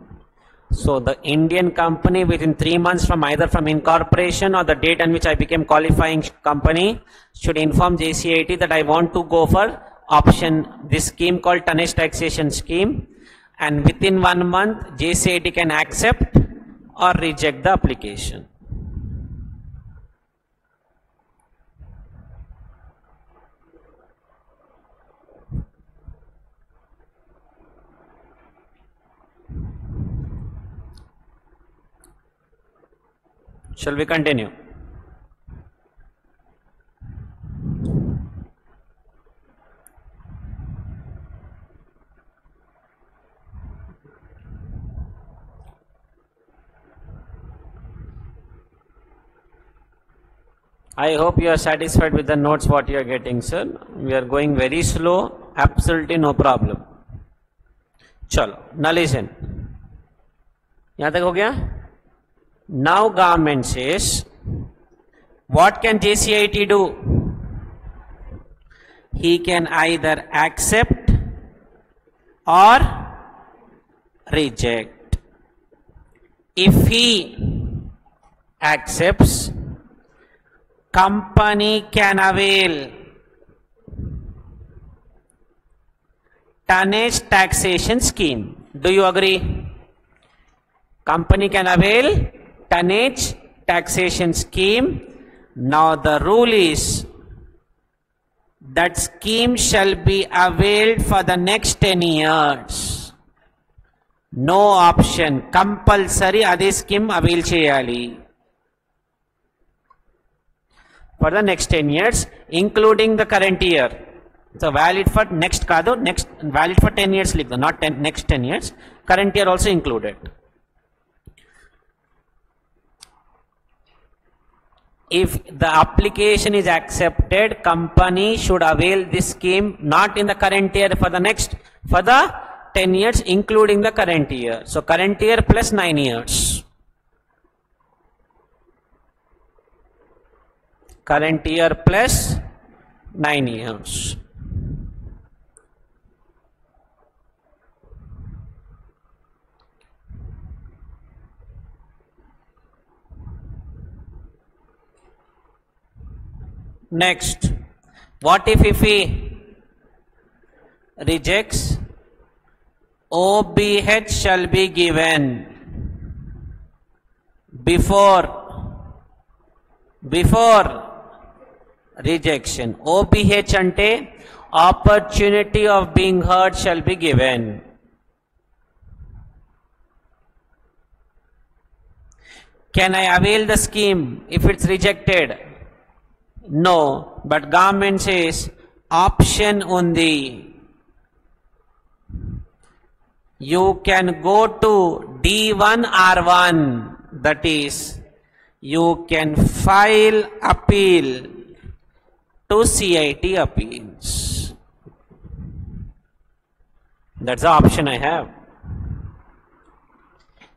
So the Indian company within 3 months from either from incorporation or the date on which I became qualifying company should inform JCIT that I want to go for option, this scheme called tonnage taxation scheme, and within 1 month JCIT can accept or reject the application. Shall we continue? I hope you are satisfied with the notes what you are getting, sir. We are going very slow, absolutely no problem. Chalo, now listen. यहाँ तक हो गया? Now government says, what can JCIT do? he can either accept or reject. If he accepts, company can avail tonnage taxation scheme. Do you agree? Company can avail tonnage taxation scheme. Now the rule is that scheme shall be availed for the next 10 years. No option. Compulsory adi scheme avail cheyali. For the next 10 years, including the current year. So valid for next kado, next valid for 10 years, not 10, next 10 years. Current year also included. If the application is accepted, company should avail this scheme not in the current year, for the 10 years including the current year. So current year plus 9 years. Current year plus 9 years. Next, what if he rejects? OBH shall be given before rejection. OBH ante opportunity of being heard shall be given. Can I avail the scheme if it's rejected? No, but government says option undi. You can go to D1 R1, that is, you can file appeal to CIT appeals. That's the option I have.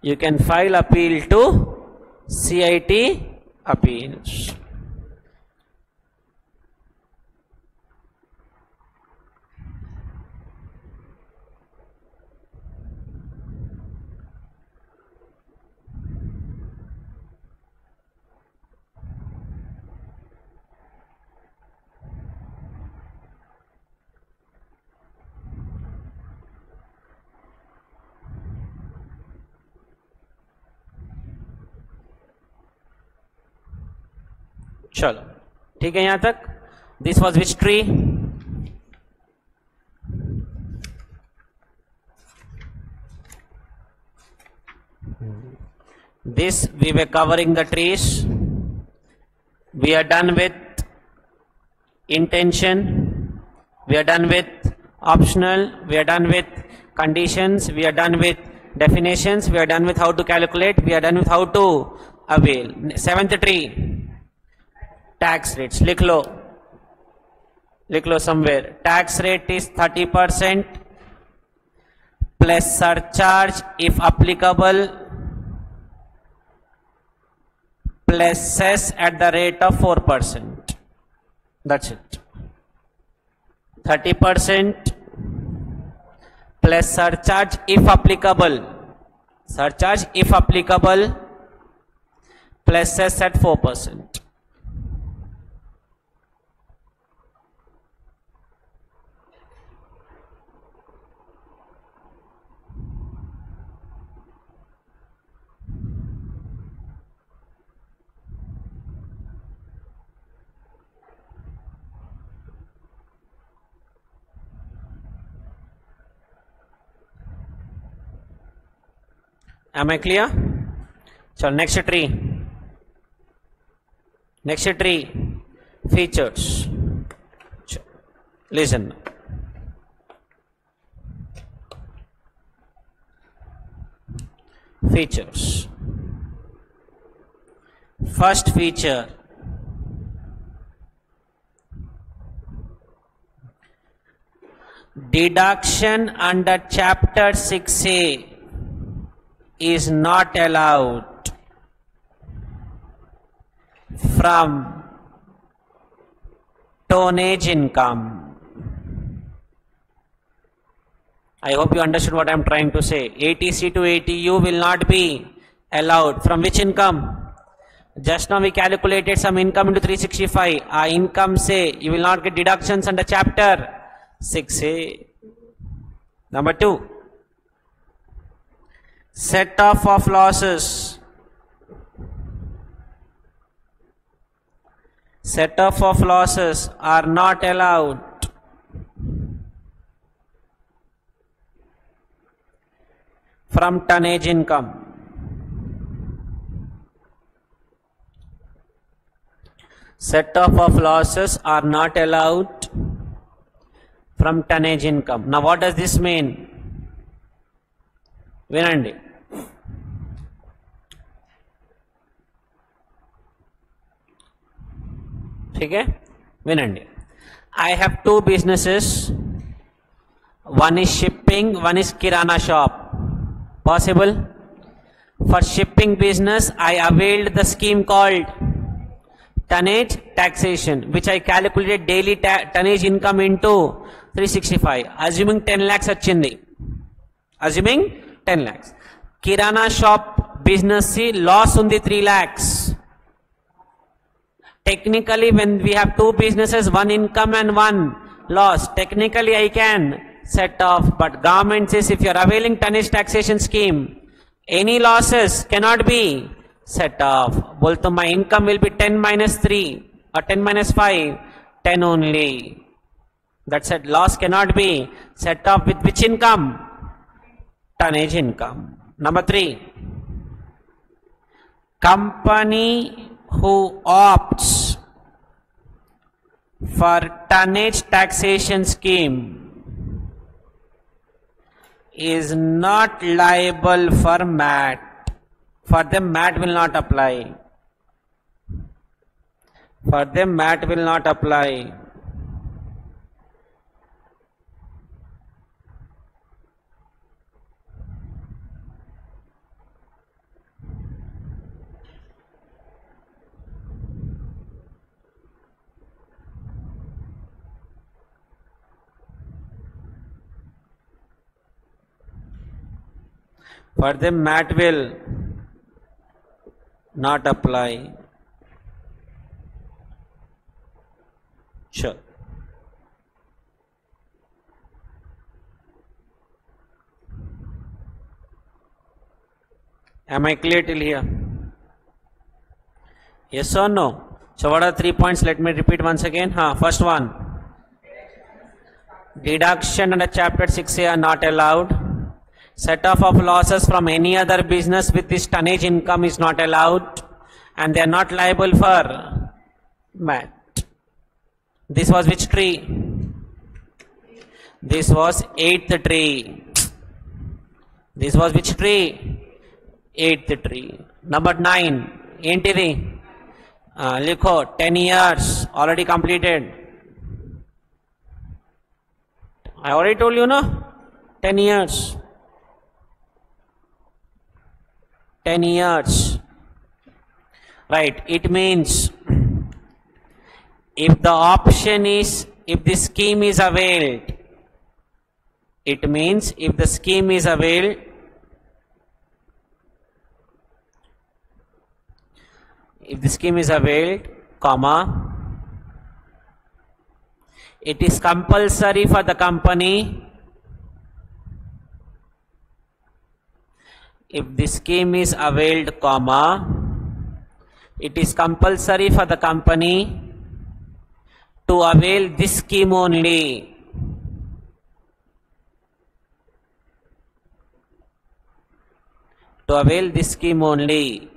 You can file appeal to CIT appeals. चलो ठीक है यहां तक. This was which tree? This we were covering the trees. We are done with intention. We are done with optional. We are done with conditions. We are done with definitions. We are done with how to calculate. We are done with how to avail. Seventh tree. Tax rates. लिख लो somewhere. Tax rate is 30% plus surcharge if applicable plus cess at the rate of 4%. That's it. 30% plus surcharge if applicable. Surcharge if applicable plus cess at 4%. Am I clear? So next tree. Next tree. Features. Listen. Features. First feature. Deduction under chapter 6A is not allowed from tonnage income. I hope you understood what I am trying to say. ATC to ATU will not be allowed. From which income? Just now we calculated some income into 365. Our income say you will not get deductions under chapter 6A. Number 2. Set off of losses. Set off of losses are not allowed. From tonnage income. Set off of losses are not allowed from tonnage income. Now what does this mean? Vinandi. ठीक है, विनंडी. I have two businesses. One is shipping, one is kirana shop. Possible? For shipping business, I availed the scheme called tonnage taxation, which I calculated daily tonnage income into 365. Assuming 10 lakhs achindi. Assuming 10 lakhs. Kirana shop business si loss undi 3 lakhs. Technically, when we have two businesses, one income and one loss, technically I can set off, but government says if you are availing tonnage taxation scheme, any losses cannot be set off. Bolto my income will be 10 minus 3 or 10 minus 5, 10 only. That's it. Loss cannot be set off with which income? Tonnage income. Number 3. Company who opts for tonnage taxation scheme is not liable for MAT. For them MAT will not apply. For them MAT will not apply. For them MAT will not apply. Sure. Am I clear till here? Yes or no? So what are 3 points? Let me repeat once again. First one. Deduction under chapter 6A are not allowed. Set off of losses from any other business with this tonnage income is not allowed, and they are not liable for MAT. This was which tree? This was 8th tree. This was which tree? 8th tree. Number 9. Entity. Likho 10 years already completed. I already told you, no? 10 years. 10 years. Right. It means if the option is, if the scheme is availed, it means if the scheme is availed, if the scheme is availed, comma, it is compulsory for the company, if the scheme is availed, comma, it is compulsory for the company to avail this scheme only. To avail this scheme only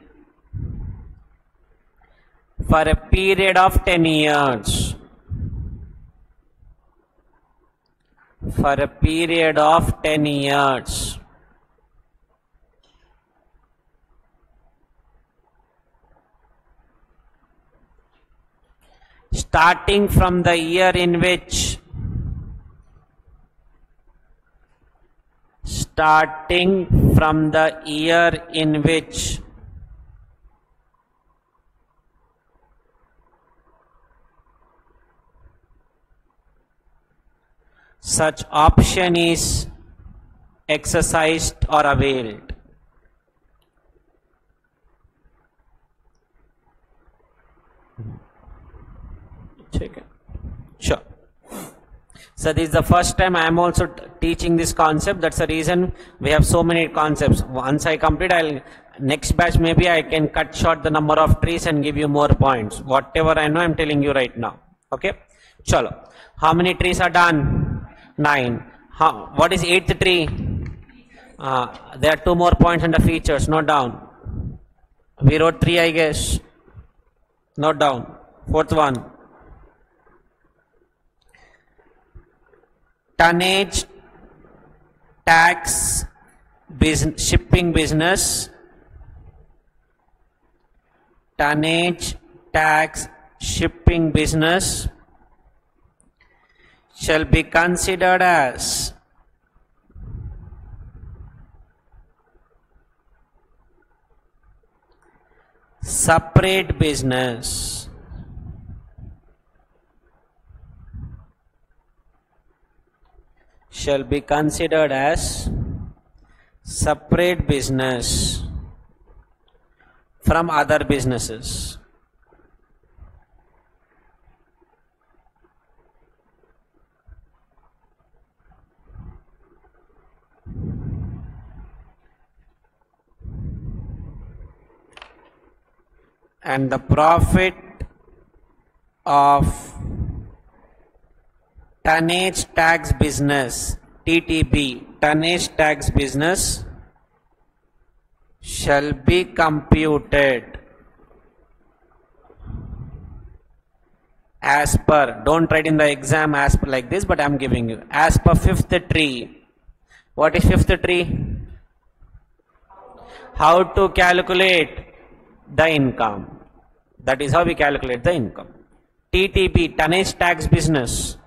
for a period of 10 years. For a period of 10 years. Starting from the year in which such option is exercised or availed. Sure. So this is the first time I am also teaching this concept. That's the reason we have so many concepts. Once I complete, next batch maybe I can cut short the number of trees and give you more points. Whatever I know, I'm telling you right now. Okay. Chalo. How many trees are done? 9. What is 8th tree? There are 2 more points under features. Note down. We wrote 3, I guess. Note down. 4th one. Tonnage tax shipping business. Tonnage tax shipping business shall be considered as separate business. Shall be considered as separate business from other businesses. And the profit of tonnage tax business, TTB, tonnage tax business shall be computed as per, don't write in the exam as per like this, but I am giving you, as per 5th tree. What is 5th tree? How to calculate the income. That is how we calculate the income. TTB, tonnage tax business.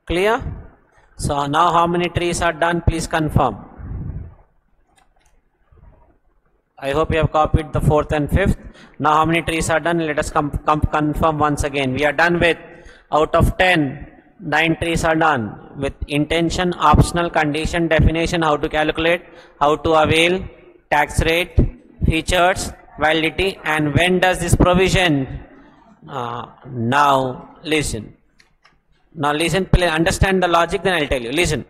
Clear? So now how many trees are done? Please confirm. I hope you have copied the 4th and 5th. Now how many trees are done? Let us confirm once again. We are done with, out of 10, 9 trees are done with intention, optional, condition, definition, how to calculate, how to avail, tax rate, features, validity, and when does this provision? Now listen. Now listen, please understand the logic, then I'll tell you. Listen.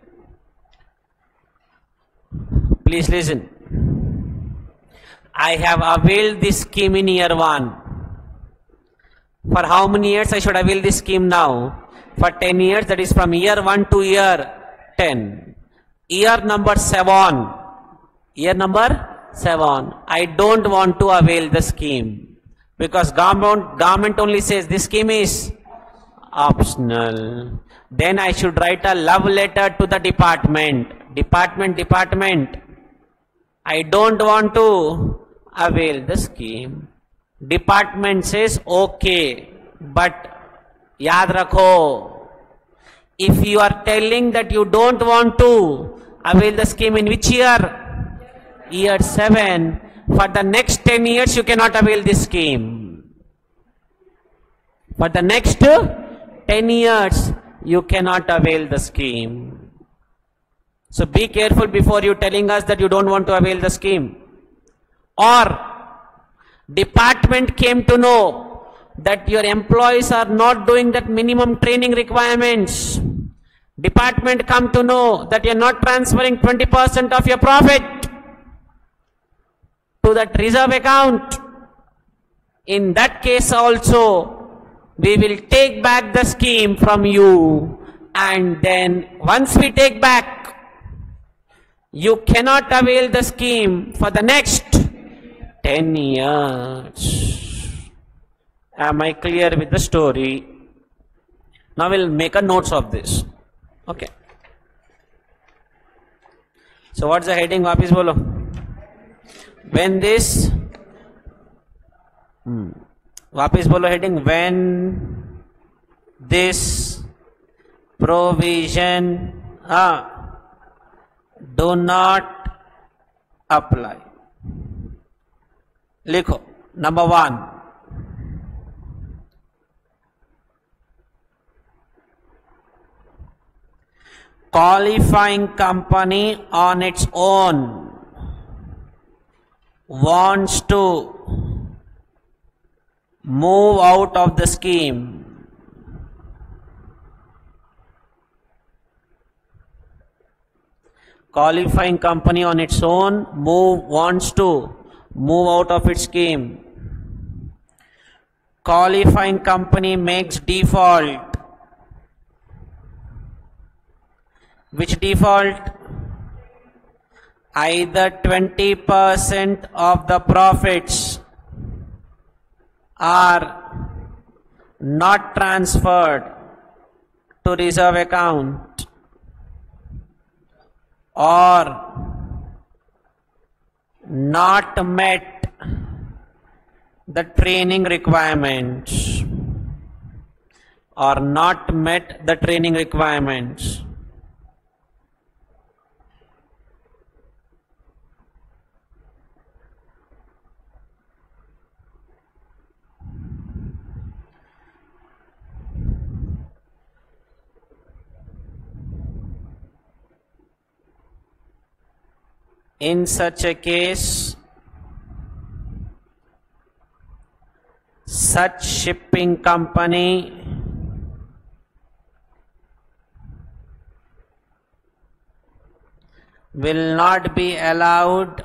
Please listen. I have availed this scheme in year 1. For how many years I should avail this scheme now? For 10 years, that is from year 1 to year 10. Year number 7. Year number 7. I don't want to avail the scheme. Because government only says this scheme is optional. Then I should write a love letter to the department. Department. I don't want to avail the scheme. Department says okay, but yaad rakho, if you are telling that you don't want to avail the scheme in which year? Year 7. For the next 10 years you cannot avail this scheme. For the next 10 years you cannot avail the scheme. So be careful before you telling us that you don't want to avail the scheme. Or department came to know that your employees are not doing that minimum training requirements. Department come to know that you are not transferring 20% of your profit to that reserve account. In that case also, we will take back the scheme from you, and then once we take back, you cannot avail the scheme for the next 10 years. Am I clear with the story? Now we'll make a notes of this. Okay. So what's the heading? Wapis bolo. when this वापिस बोलो heading, when this provision do not apply. लिखो number 1, qualifying company on its own wants to move out of the scheme. Qualifying company on its own wants to move out of its scheme. Qualifying company makes default. Which default? Either 20% of the profits are not transferred to reserve account, or not met the training requirements, or not met the training requirements. In such a case, such shipping company will not be allowed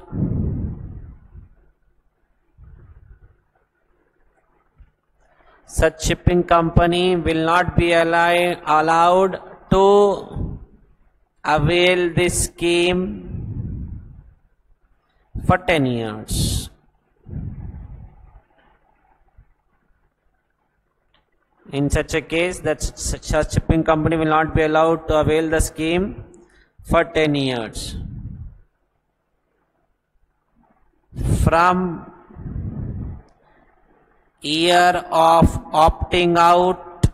allowed to avail this scheme for 10 years. In such a case, that such shipping company will not be allowed to avail the scheme for 10 years. From year of opting out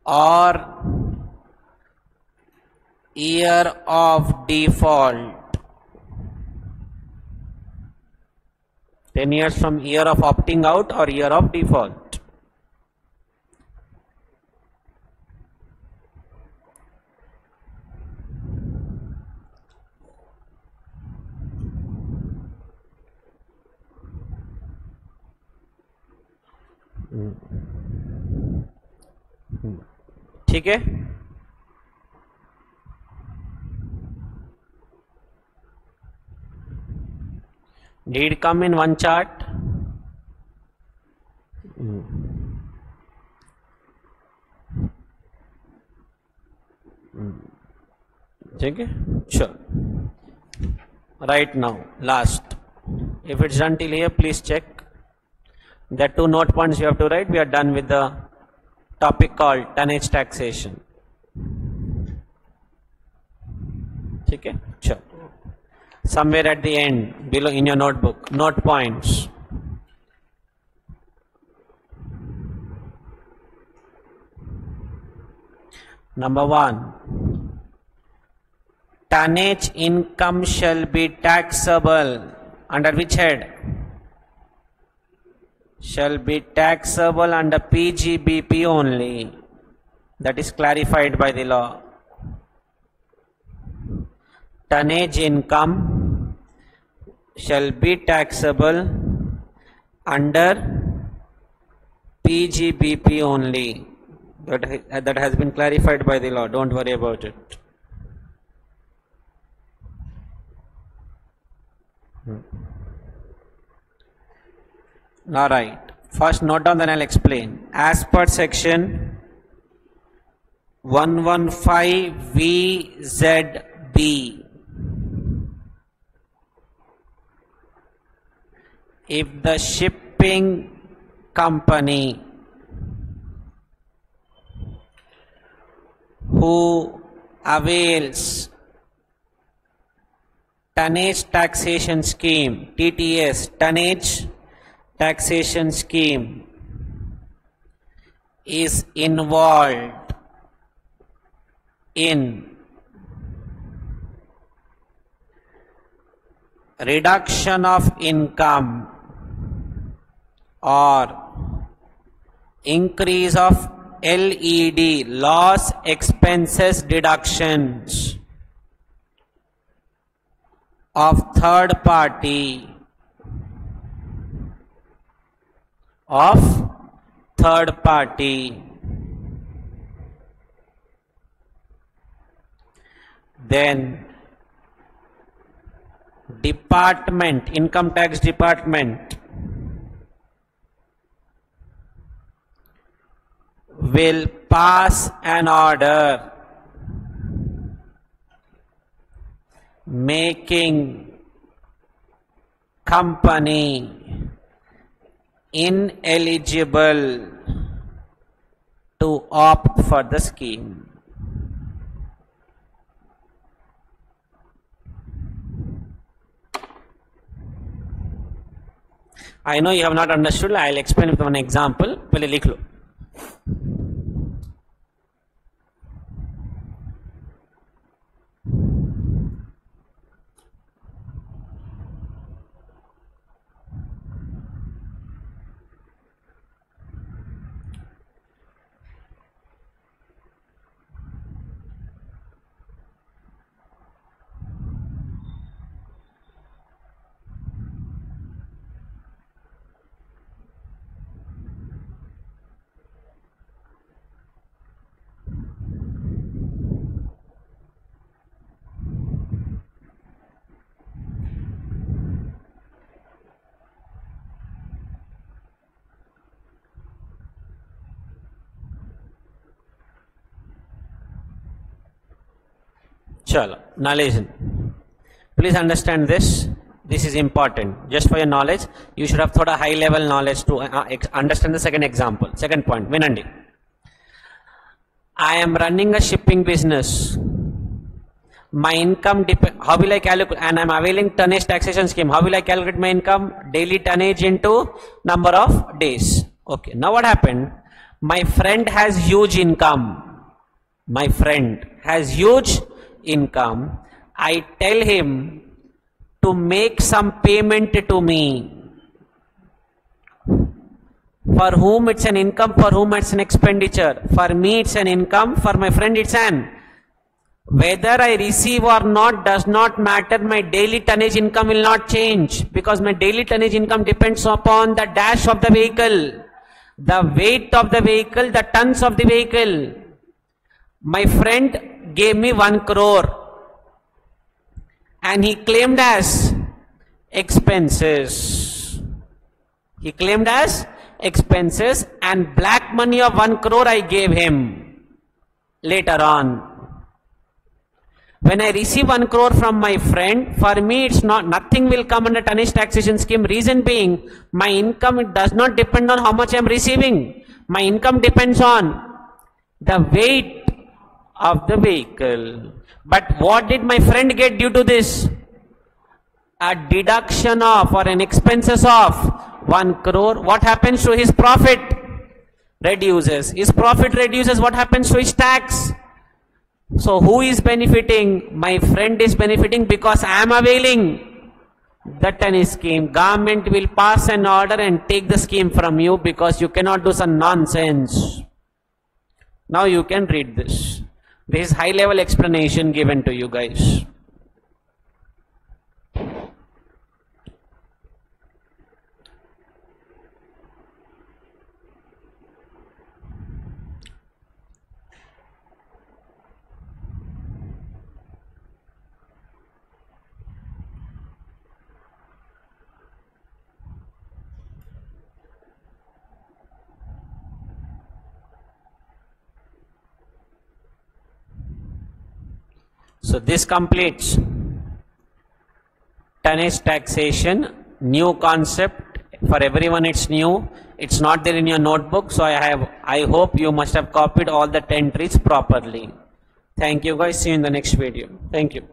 or year of default. 10 years from year of opting out or year of default. ठीक है, did come in one chart. ठीक है, sure. Right now, last. If it's done till here, please check. There are 2 note points you have to write. We are done with the topic called tonnage taxation. ठीक है, sure. Somewhere at the end, below in your notebook, note points. Number 1, tonnage income shall be taxable under which head? Shall be taxable under PGBP only. That is clarified by the law. Tonnage income shall be taxable under PGBP only. That has been clarified by the law. Don't worry about it. All right. First note down, then I'll explain. As per section 115 VZB, if the shipping company who avails tonnage taxation scheme, TTS, tonnage taxation scheme is involved in reduction of income or increase of LED, loss expenses deductions of third party, then department, income tax department will pass an order making company ineligible to opt for the scheme. I know you have not understood. I will explain with one example. पहले लिख लो. Chalo, now listen. Please understand this. This is important. Just for your knowledge, you should have thought a high level knowledge to understand the second example. Second point, Vinandi. I am running a shipping business. My income how will I calculate? And I am availing tonnage taxation scheme. How will I calculate my income? Daily tonnage into number of days. Okay. Now what happened? My friend has huge income. My friend has huge income. I tell him to make some payment to me. For whom it's an income, for whom it's an expenditure. For me it's an income, for my friend it's an. Whether I receive or not does not matter. My daily tonnage income will not change, because my daily tonnage income depends upon the dash of the vehicle, the weight of the vehicle, the tons of the vehicle. My friend gave me 1 crore and he claimed as expenses. He claimed as expenses, and black money of 1 crore I gave him later on. When I receive 1 crore from my friend, for me it's not, nothing will come under tonnage taxation scheme. Reason being, my income does not depend on how much I am receiving. My income depends on the weight of the vehicle. But what did my friend get due to this? A deduction of, or an expenses of 1 crore. What happens to his profit? Reduces. His profit reduces. What happens to his tax? So who is benefiting? My friend is benefiting, because I am availing the tonnage scheme. Government will pass an order and take the scheme from you, because you cannot do some nonsense. Now you can read this. This is high level explanation given to you guys. So this completes tonnage taxation, new concept for everyone. It's new. It's not there in your notebook. So I hope you must have copied all the entries properly. Thank you guys. See you in the next video. Thank you.